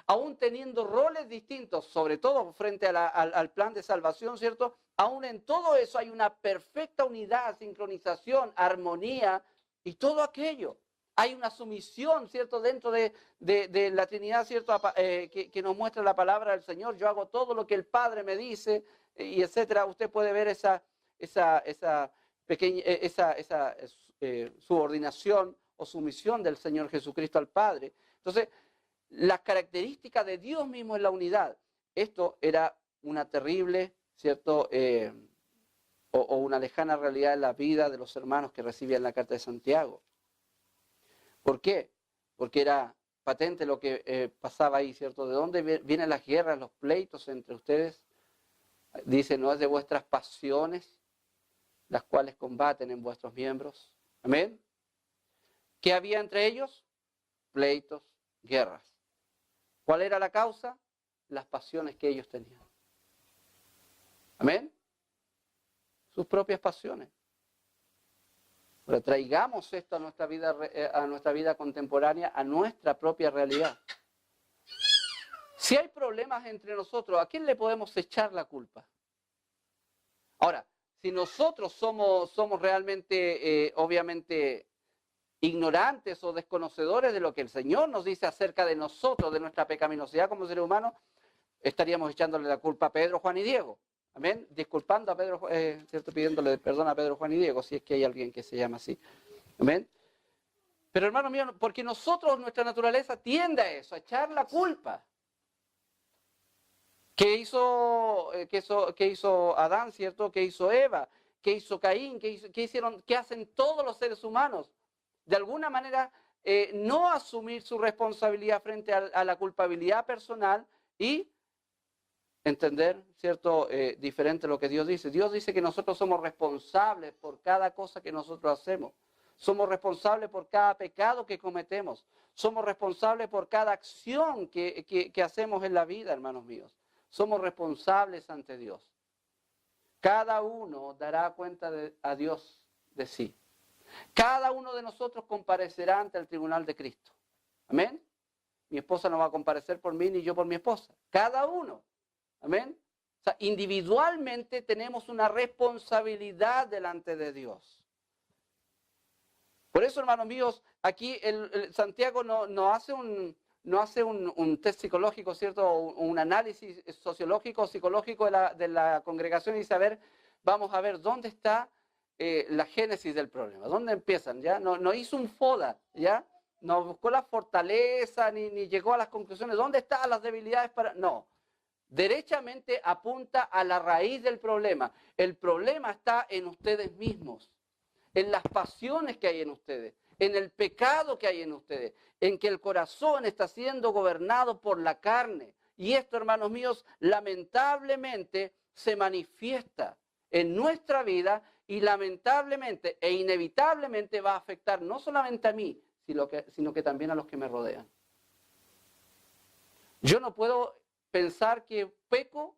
Aún teniendo roles distintos, sobre todo frente al plan de salvación, ¿cierto? Aún en todo eso hay una perfecta unidad, sincronización, armonía y todo aquello. Hay una sumisión, ¿cierto? Dentro de la Trinidad, ¿cierto? Que nos muestra la palabra del Señor. Yo hago todo lo que el Padre me dice, y etcétera. Usted puede ver esa pequeña, subordinación o sumisión del Señor Jesucristo al Padre. Entonces, las características de Dios mismo es la unidad. Esto era una terrible, ¿cierto? O una lejana realidad en la vida de los hermanos que recibían la carta de Santiago. ¿Por qué? Porque era patente lo que pasaba ahí, ¿cierto? ¿De dónde vienen las guerras, los pleitos entre ustedes? Dice, no es de vuestras pasiones, las cuales combaten en vuestros miembros. Amén. ¿Qué había entre ellos? Pleitos, guerras. ¿Cuál era la causa? Las pasiones que ellos tenían. Amén. Sus propias pasiones. Pero traigamos esto a nuestra vida contemporánea, a nuestra propia realidad. Si hay problemas entre nosotros, ¿a quién le podemos echar la culpa? Ahora, si nosotros somos realmente, obviamente, ignorantes o desconocedores de lo que el Señor nos dice acerca de nosotros, de nuestra pecaminosidad como seres humanos, estaríamos echándole la culpa a Pedro, Juan y Diego. Amén. Disculpando a Pedro, ¿cierto? Pidiéndole perdón a Pedro, Juan y Diego, si es que hay alguien que se llama así. Amén. Pero hermano mío, porque nosotros, nuestra naturaleza tiende a eso, a echar la culpa. ¿Qué hizo Adán, cierto? ¿Qué hizo Eva? ¿Qué hizo Caín? ¿Qué hacen todos los seres humanos? De alguna manera, no asumir su responsabilidad frente a la culpabilidad personal y entender, ¿cierto? Diferente a lo que Dios dice. Dios dice que nosotros somos responsables por cada cosa que nosotros hacemos. Somos responsables por cada pecado que cometemos. Somos responsables por cada acción que hacemos en la vida, hermanos míos. Somos responsables ante Dios. Cada uno dará cuenta a Dios de sí. Cada uno de nosotros comparecerá ante el tribunal de Cristo. Amén. Mi esposa no va a comparecer por mí ni yo por mi esposa. Cada uno. Amén. O sea, individualmente tenemos una responsabilidad delante de Dios. Por eso, hermanos míos, aquí Santiago no hace un test psicológico, ¿cierto? O un análisis sociológico, psicológico de la congregación y vamos a ver dónde está la génesis del problema, dónde empiezan, ¿ya? No hizo un FODA, ¿ya? No buscó la fortaleza ni llegó a las conclusiones. ¿Dónde están las debilidades No. Derechamente apunta a la raíz del problema. El problema está en ustedes mismos, en las pasiones que hay en ustedes, en el pecado que hay en ustedes, en que el corazón está siendo gobernado por la carne. Y esto, hermanos míos, lamentablemente se manifiesta en nuestra vida y lamentablemente e inevitablemente va a afectar no solamente a mí, sino que también a los que me rodean. Yo no puedo pensar que peco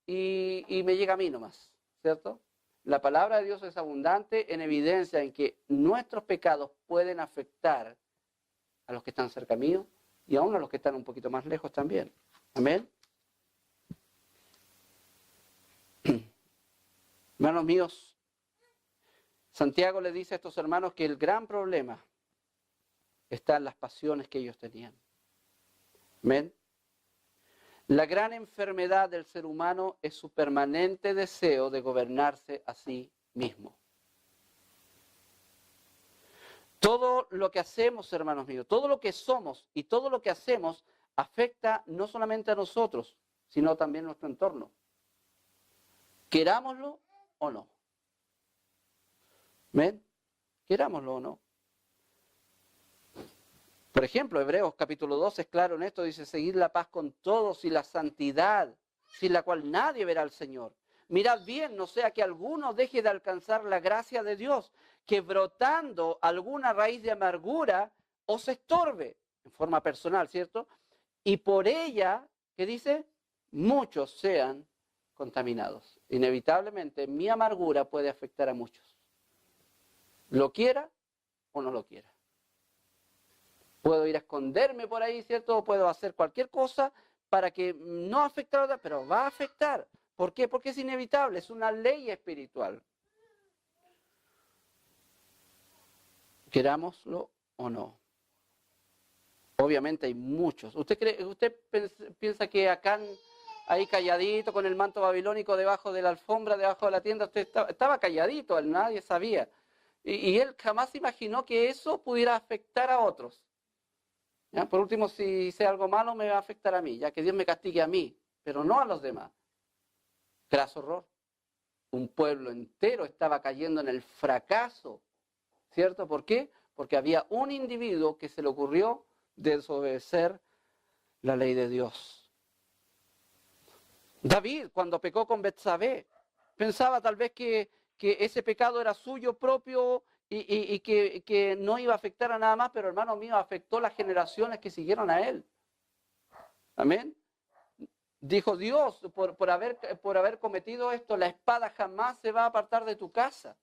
y me llega a mí nomás, ¿cierto? La palabra de Dios es abundante en evidencia en que nuestros pecados pueden afectar a los que están cerca mío y aún a los que están un poquito más lejos también. Amén. Hermanos míos, Santiago le dice a estos hermanos que el gran problema está en las pasiones que ellos tenían. Amén. La gran enfermedad del ser humano es su permanente deseo de gobernarse a sí mismo. Todo lo que hacemos, hermanos míos, todo lo que somos y todo lo que hacemos afecta no solamente a nosotros, sino también a nuestro entorno. Querámoslo o no. ¿Ven? Querámoslo o no. Por ejemplo, Hebreos capítulo 2 es claro en esto, dice, seguid la paz con todos y la santidad, sin la cual nadie verá al Señor. Mirad bien, no sea que alguno deje de alcanzar la gracia de Dios, que brotando alguna raíz de amargura os estorbe, en forma personal, ¿cierto? Y por ella, ¿qué dice? Muchos sean contaminados. Inevitablemente, mi amargura puede afectar a muchos. Lo quiera o no lo quiera. Puedo ir a esconderme por ahí, ¿cierto? O puedo hacer cualquier cosa para que no afecte a otra, pero va a afectar. ¿Por qué? Porque es inevitable, es una ley espiritual. Querámoslo o no. Obviamente hay muchos. ¿Usted piensa que Acán, ahí calladito, con el manto babilónico debajo de la alfombra, debajo de la tienda, usted estaba calladito, nadie sabía? Y él jamás imaginó que eso pudiera afectar a otros. ¿Ya? Por último, si hice algo malo, me va a afectar a mí, ya que Dios me castigue a mí, pero no a los demás. Graso horror. Un pueblo entero estaba cayendo en el fracaso, ¿cierto? ¿Por qué? Porque había un individuo que se le ocurrió desobedecer la ley de Dios. David, cuando pecó con Betsabé, pensaba tal vez que ese pecado era suyo propio y que no iba a afectar a nada más, pero hermano mío, afectó las generaciones que siguieron a él. Amén. Dijo Dios, por haber cometido esto, la espada jamás se va a apartar de tu casa.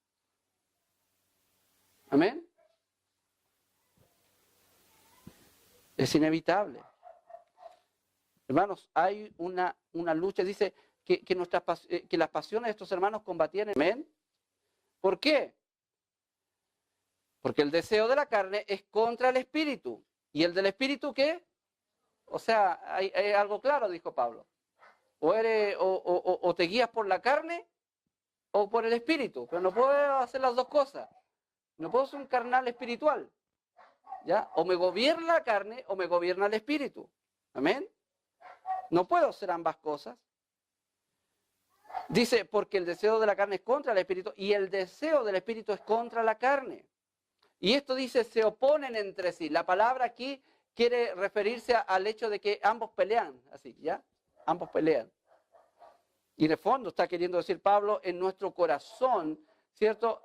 Amén. Es inevitable. Hermanos, hay una lucha. Dice que las pasiones de estos hermanos combatían. Amén. ¿Por qué? Porque el deseo de la carne es contra el espíritu. ¿Y el del espíritu qué? O sea, hay algo claro, dijo Pablo. O te guías por la carne o por el espíritu. Pero no puedo hacer las dos cosas. No puedo ser un carnal espiritual. ¿Ya? O me gobierna la carne o me gobierna el espíritu. Amén. No puedo hacer ambas cosas. Dice, porque el deseo de la carne es contra el espíritu y el deseo del espíritu es contra la carne. Y esto dice, se oponen entre sí. La palabra aquí quiere referirse al hecho de que ambos pelean, así, ¿ya? Ambos pelean. Y en el fondo está queriendo decir Pablo, en nuestro corazón, ¿cierto?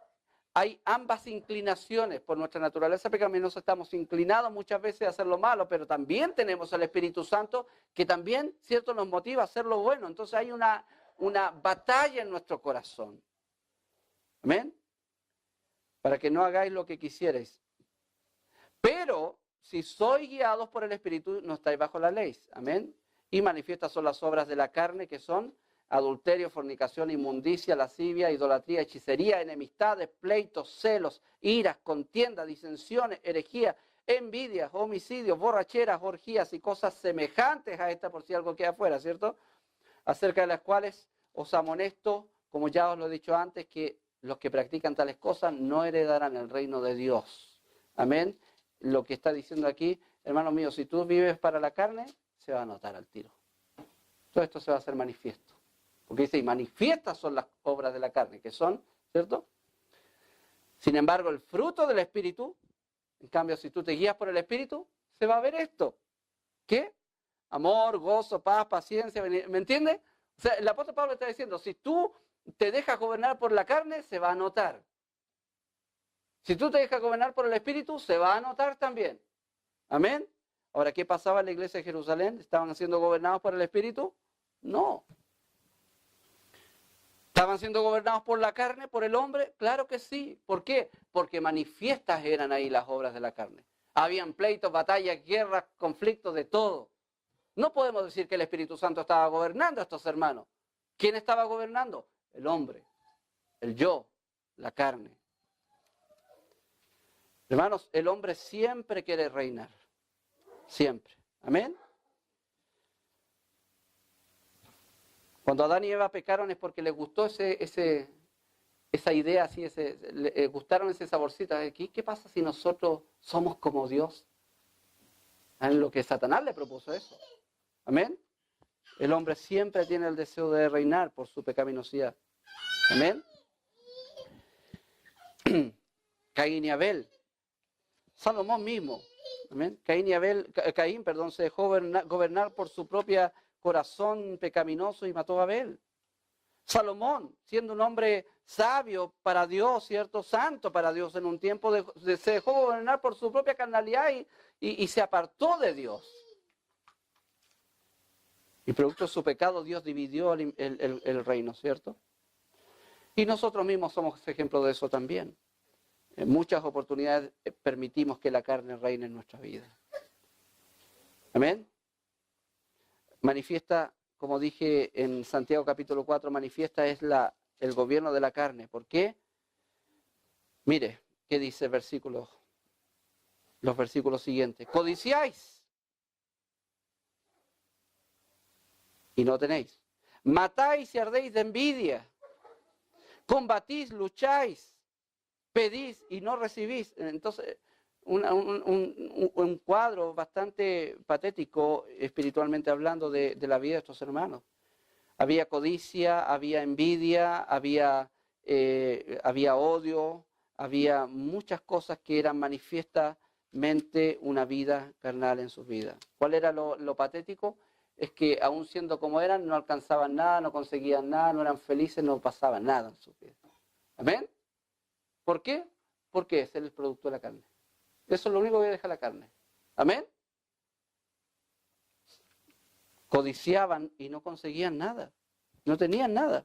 Hay ambas inclinaciones por nuestra naturaleza pecaminosa. Estamos inclinados muchas veces a hacer lo malo, pero también tenemos al Espíritu Santo que también, ¿cierto?, nos motiva a hacer lo bueno. Entonces hay una batalla en nuestro corazón. ¿Amén? Para que no hagáis lo que quisierais. Pero si sois guiados por el Espíritu, no estáis bajo la ley. Amén. Y manifiestas son las obras de la carne, que son adulterio, fornicación, inmundicia, lascivia, idolatría, hechicería, enemistades, pleitos, celos, iras, contiendas, disensiones, herejía, envidias, homicidios, borracheras, orgías y cosas semejantes a esta, por si algo queda afuera, ¿cierto? Acerca de las cuales os amonesto, como ya os lo he dicho antes, que los que practican tales cosas no heredarán el reino de Dios. Amén. Lo que está diciendo aquí, hermano mío, si tú vives para la carne, se va a notar al tiro. Todo esto se va a hacer manifiesto. Porque dice, y manifiestas son las obras de la carne, que son, ¿cierto? Sin embargo, el fruto del Espíritu, en cambio, si tú te guías por el Espíritu, se va a ver esto. ¿Qué? Amor, gozo, paz, paciencia, ¿me entiendes? O sea, el apóstol Pablo está diciendo, si tú te dejas gobernar por la carne, se va a notar. Si tú te dejas gobernar por el Espíritu, se va a notar también. Amén. Ahora, ¿qué pasaba en la iglesia de Jerusalén? ¿Estaban siendo gobernados por el Espíritu? No. ¿Estaban siendo gobernados por la carne, por el hombre? Claro que sí. ¿Por qué? Porque manifiestas eran ahí las obras de la carne. Habían pleitos, batallas, guerras, conflictos, de todo. No podemos decir que el Espíritu Santo estaba gobernando a estos hermanos. ¿Quién estaba gobernando? El hombre, el yo, la carne. Hermanos, el hombre siempre quiere reinar. Siempre. Amén. Cuando Adán y Eva pecaron es porque les gustó esa idea, así, les gustaron ese saborcito. ¿Qué pasa si nosotros somos como Dios? En lo que Satanás le propuso eso. Amén. El hombre siempre tiene el deseo de reinar por su pecaminosidad. Amén. Caín y Abel. Salomón mismo. Amén. Caín, se dejó gobernar por su propio corazón pecaminoso y mató a Abel. Salomón, siendo un hombre sabio para Dios, cierto, santo para Dios, en un tiempo se dejó gobernar por su propia carnalidad y se apartó de Dios. Y producto de su pecado, Dios dividió el reino, ¿cierto? Y nosotros mismos somos ejemplo de eso también. En muchas oportunidades permitimos que la carne reine en nuestra vida. Amén. Manifiesta, como dije en Santiago capítulo 4, manifiesta es el gobierno de la carne. ¿Por qué? Mire, ¿qué dice los versículos siguientes? Codiciáis y no tenéis. Matáis y ardéis de envidia. Combatís, lucháis, pedís y no recibís. Entonces, un cuadro bastante patético, espiritualmente hablando, de la vida de estos hermanos. Había codicia, había envidia, había odio, había muchas cosas que eran manifiestamente una vida carnal en sus vidas. ¿Cuál era lo patético? Es que aún siendo como eran, no alcanzaban nada, no conseguían nada, no eran felices, no pasaba nada en sus vidas. ¿Amén? ¿Por qué? Porque ese es el producto de la carne. Eso es lo único que deja la carne. ¿Amén? Codiciaban y no conseguían nada. No tenían nada.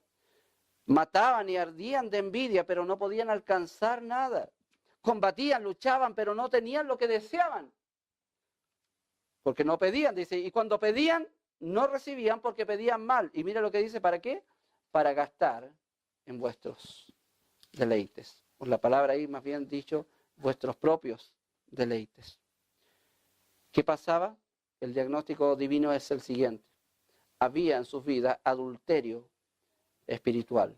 Mataban y ardían de envidia, pero no podían alcanzar nada. Combatían, luchaban, pero no tenían lo que deseaban. Porque no pedían, dice. Y cuando pedían, no recibían porque pedían mal. Y mira lo que dice, ¿para qué? Para gastar en vuestros deleites. Por la palabra ahí, más bien dicho, vuestros propios deleites. ¿Qué pasaba? El diagnóstico divino es el siguiente. Había en sus vidas adulterio espiritual.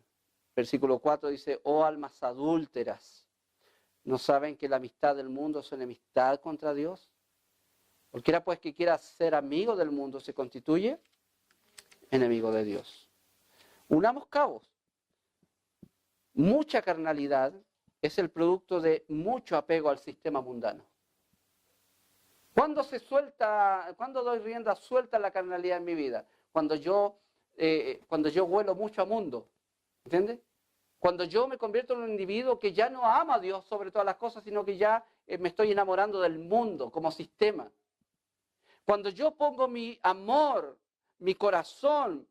Versículo 4 dice, oh almas adúlteras, ¿no saben que la amistad del mundo es enemistad contra Dios? Cualquiera pues que quiera ser amigo del mundo se constituye enemigo de Dios. Unamos cabos. Mucha carnalidad es el producto de mucho apego al sistema mundano. ¿Cuándo doy rienda suelta a la carnalidad en mi vida? Cuando yo huelo mucho a mundo. ¿Entiendes? Cuando yo me convierto en un individuo que ya no ama a Dios sobre todas las cosas, sino que ya me estoy enamorando del mundo como sistema. Cuando yo pongo mi amor, mi corazón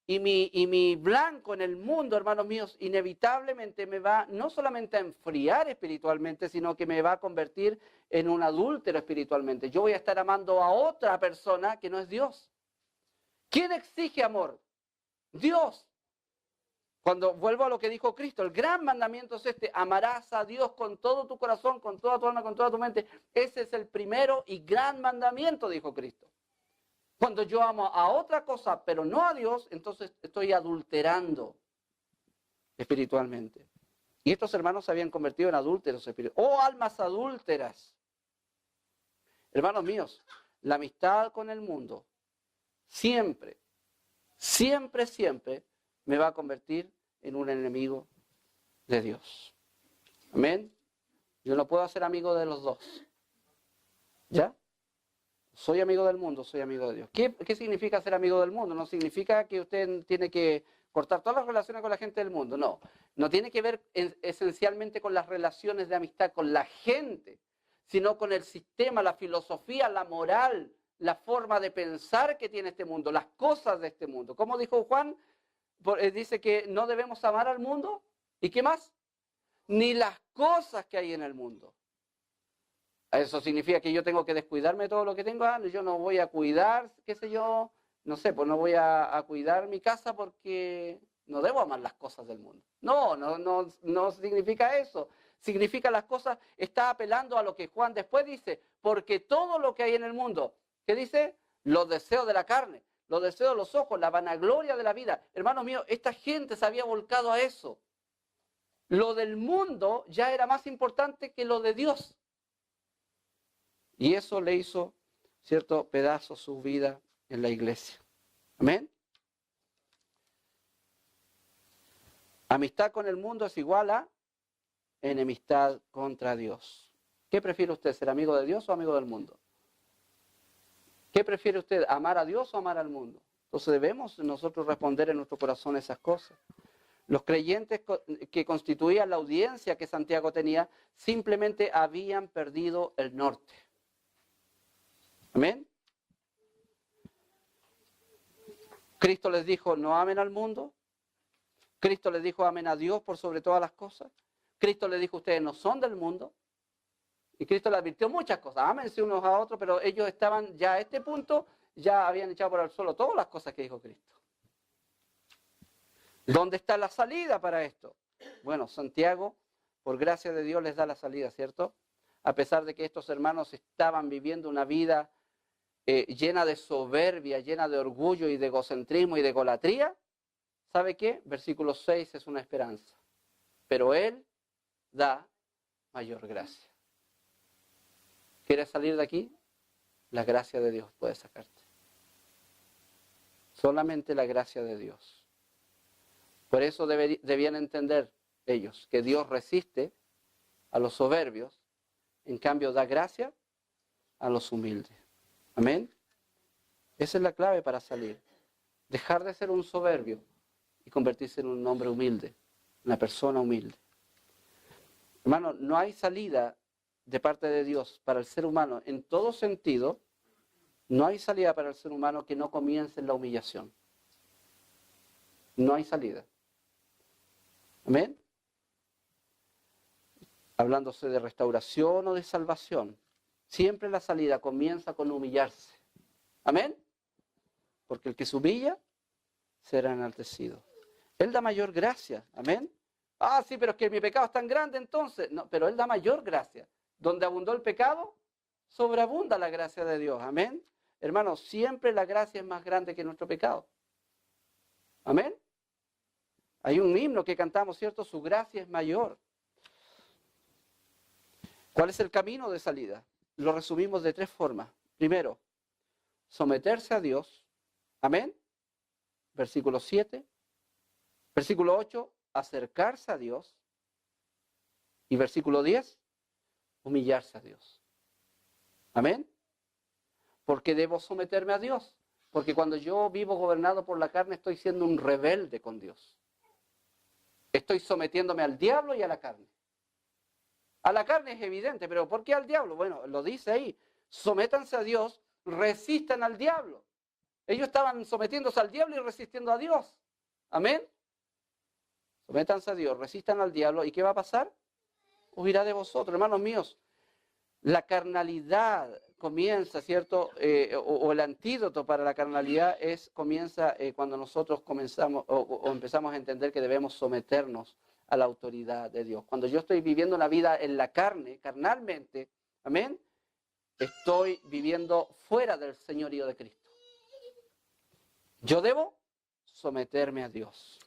y mi blanco en el mundo, hermanos míos, inevitablemente me va no solamente a enfriar espiritualmente, sino que me va a convertir en un adúltero espiritualmente. Yo voy a estar amando a otra persona que no es Dios. ¿Quién exige amor? Dios. Cuando vuelvo a lo que dijo Cristo, el gran mandamiento es este: amarás a Dios con todo tu corazón, con toda tu alma, con toda tu mente. Ese es el primero y gran mandamiento, dijo Cristo. Cuando yo amo a otra cosa, pero no a Dios, entonces estoy adulterando espiritualmente. Y estos hermanos se habían convertido en adúlteros espirituales. ¡Oh, almas adúlteras! Hermanos míos, la amistad con el mundo siempre, siempre, siempre me va a convertir en un enemigo de Dios. Amén. Yo no puedo ser amigo de los dos. ¿Ya? Soy amigo del mundo, soy amigo de Dios. ¿Qué significa ser amigo del mundo? No significa que usted tiene que cortar todas las relaciones con la gente del mundo. No, no tiene que ver esencialmente con las relaciones de amistad con la gente, sino con el sistema, la filosofía, la moral, la forma de pensar que tiene este mundo, las cosas de este mundo. ¿Cómo dijo Juan? Dice que no debemos amar al mundo. ¿Y qué más? Ni las cosas que hay en el mundo. Eso significa que yo tengo que descuidarme de todo lo que tengo. Yo no voy a cuidar, qué sé yo, no sé, pues no voy a cuidar mi casa porque no debo amar las cosas del mundo. No significa eso. Significa las cosas, está apelando a lo que Juan después dice, porque todo lo que hay en el mundo, ¿qué dice? Los deseos de la carne, los deseos de los ojos, la vanagloria de la vida. Hermano mío, esta gente se había volcado a eso. Lo del mundo ya era más importante que lo de Dios. Y eso le hizo, cierto, pedazo su vida en la iglesia. Amén. Amistad con el mundo es igual a enemistad contra Dios. ¿Qué prefiere usted, ser amigo de Dios o amigo del mundo? ¿Qué prefiere usted, amar a Dios o amar al mundo? Entonces debemos nosotros responder en nuestro corazón esas cosas. Los creyentes que constituían la audiencia que Santiago tenía simplemente habían perdido el norte. Amén. Cristo les dijo, no amen al mundo. Cristo les dijo, amen a Dios por sobre todas las cosas. Cristo les dijo, ustedes no son del mundo. Y Cristo les advirtió muchas cosas, ámense unos a otros, pero ellos estaban ya a este punto, ya habían echado por el suelo todas las cosas que dijo Cristo. ¿Dónde está la salida para esto? Bueno, Santiago, por gracia de Dios, les da la salida, ¿cierto? A pesar de que estos hermanos estaban viviendo una vida llena de soberbia, llena de orgullo y de egocentrismo y de egolatría, ¿sabe qué? Versículo 6 es una esperanza. Pero Él da mayor gracia. ¿Quieres salir de aquí? La gracia de Dios puede sacarte. Solamente la gracia de Dios. Por eso debían entender ellos que Dios resiste a los soberbios, en cambio da gracia a los humildes. Amén. Esa es la clave para salir. Dejar de ser un soberbio y convertirse en un hombre humilde, una persona humilde. Hermano, no hay salida de parte de Dios para el ser humano en todo sentido. No hay salida para el ser humano que no comience en la humillación. No hay salida. Amén. Hablándose de restauración o de salvación, siempre la salida comienza con humillarse. Amén. Porque el que se humilla será enaltecido. Él da mayor gracia. Amén. Sí, pero es que mi pecado es tan grande entonces. No, pero Él da mayor gracia. Donde abundó el pecado, sobreabunda la gracia de Dios. Amén. Hermanos, siempre la gracia es más grande que nuestro pecado. Amén. Hay un himno que cantamos, ¿cierto? Su gracia es mayor. ¿Cuál es el camino de salida? Lo resumimos de 3 formas. Primero, someterse a Dios. Amén. Versículo 7. Versículo 8, acercarse a Dios. Y versículo 10, humillarse a Dios. Amén. ¿Por qué debo someterme a Dios? Porque cuando yo vivo gobernado por la carne, estoy siendo un rebelde con Dios. Estoy sometiéndome al diablo y a la carne. A la carne es evidente, pero ¿por qué al diablo? Bueno, lo dice ahí. Sométanse a Dios, resistan al diablo. Ellos estaban sometiéndose al diablo y resistiendo a Dios. Amén. Sométanse a Dios, resistan al diablo. ¿Y qué va a pasar? Huirá de vosotros, hermanos míos. La carnalidad comienza, ¿cierto? O el antídoto para la carnalidad comienza cuando nosotros comenzamos o empezamos a entender que debemos someternos a la autoridad de Dios. Cuando yo estoy viviendo una vida en la carne, carnalmente, amén, estoy viviendo fuera del señorío de Cristo. Yo debo someterme a Dios.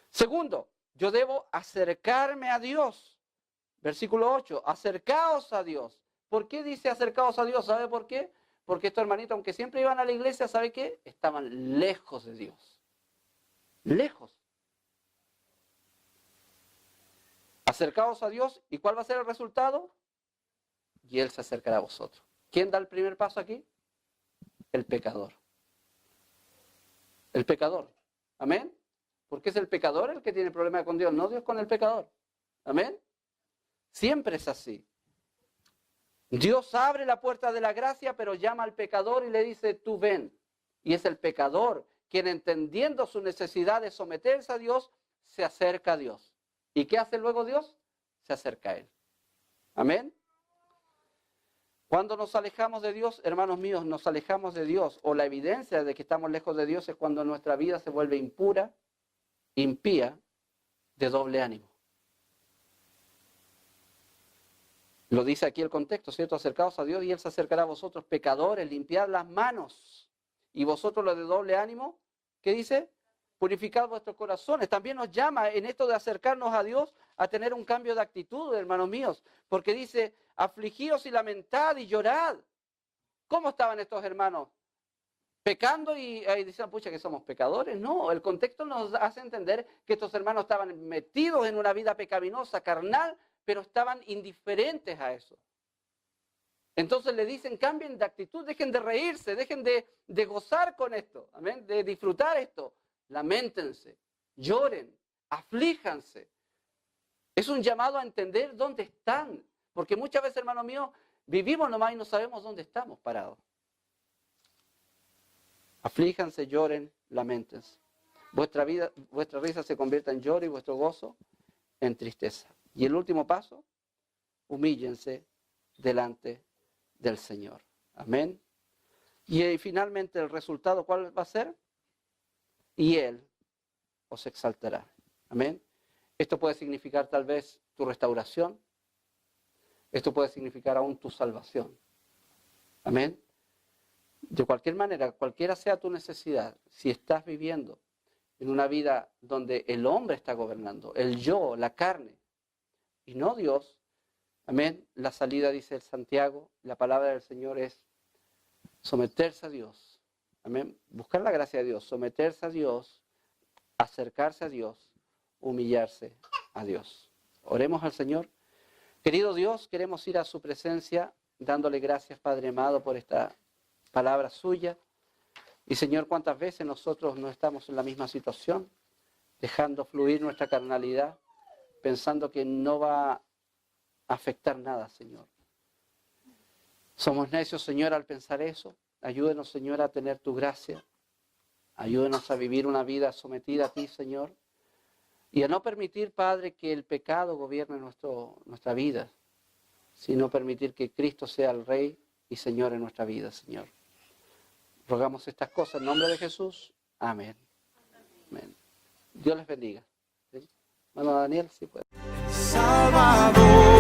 Segundo, yo debo acercarme a Dios. Versículo 8, acercaos a Dios. ¿Por qué dice acercaos a Dios? ¿Sabe por qué? Porque estos hermanitos, aunque siempre iban a la iglesia, ¿sabe qué? Estaban lejos de Dios. Lejos. Acercaos a Dios, ¿y cuál va a ser el resultado? Y Él se acercará a vosotros. ¿Quién da el primer paso aquí? El pecador. El pecador. ¿Amén? Porque es el pecador el que tiene problema con Dios, no Dios con el pecador. ¿Amén? Siempre es así. Dios abre la puerta de la gracia, pero llama al pecador y le dice, tú ven. Y es el pecador quien, entendiendo su necesidad de someterse a Dios, se acerca a Dios. ¿Y qué hace luego Dios? Se acerca a Él. Amén. Cuando nos alejamos de Dios, hermanos míos, nos alejamos de Dios, o la evidencia de que estamos lejos de Dios es cuando nuestra vida se vuelve impura, impía, de doble ánimo. Lo dice aquí el contexto, ¿cierto? Acercaos a Dios y Él se acercará a vosotros, pecadores, limpiad las manos. Y vosotros los de doble ánimo, ¿qué dice? Purificad vuestros corazones. También nos llama en esto de acercarnos a Dios a tener un cambio de actitud, hermanos míos. Porque dice, afligíos y lamentad y llorad. ¿Cómo estaban estos hermanos? Pecando y dicen, pucha, que somos pecadores. No, el contexto nos hace entender que estos hermanos estaban metidos en una vida pecaminosa, carnal, pero estaban indiferentes a eso. Entonces le dicen, cambien de actitud, dejen de reírse, dejen de gozar con esto, ¿amén? De disfrutar esto. Lamentense, lloren, aflíjanse. Es un llamado a entender dónde están. Porque muchas veces, hermano mío, vivimos nomás y no sabemos dónde estamos parados. Aflíjanse, lloren, lamentense. Vuestra risa se convierta en lloro y vuestro gozo en tristeza. Y el último paso, humíllense delante del Señor. Amén. Y finalmente el resultado, ¿cuál va a ser? Y Él os exaltará. Amén. Esto puede significar tal vez tu restauración. Esto puede significar aún tu salvación. Amén. De cualquier manera, cualquiera sea tu necesidad, si estás viviendo en una vida donde el hombre está gobernando, el yo, la carne, y no Dios, amén, la salida, dice el Santiago, la palabra del Señor es someterse a Dios, amén, buscar la gracia de Dios, someterse a Dios, acercarse a Dios, humillarse a Dios. Oremos al Señor. Querido Dios, queremos ir a su presencia dándole gracias, Padre amado, por esta palabra suya. Y Señor, cuántas veces nosotros no estamos en la misma situación, dejando fluir nuestra carnalidad, pensando que no va a afectar nada, Señor. Somos necios, Señor, al pensar eso. Ayúdenos, Señor, a tener tu gracia. Ayúdenos a vivir una vida sometida a ti, Señor. Y a no permitir, Padre, que el pecado gobierne nuestra vida, sino permitir que Cristo sea el Rey y Señor en nuestra vida, Señor. Rogamos estas cosas en nombre de Jesús. Amén. Amén. Dios les bendiga. ¿Sí? Hermano Daniel, si puede. Salvador.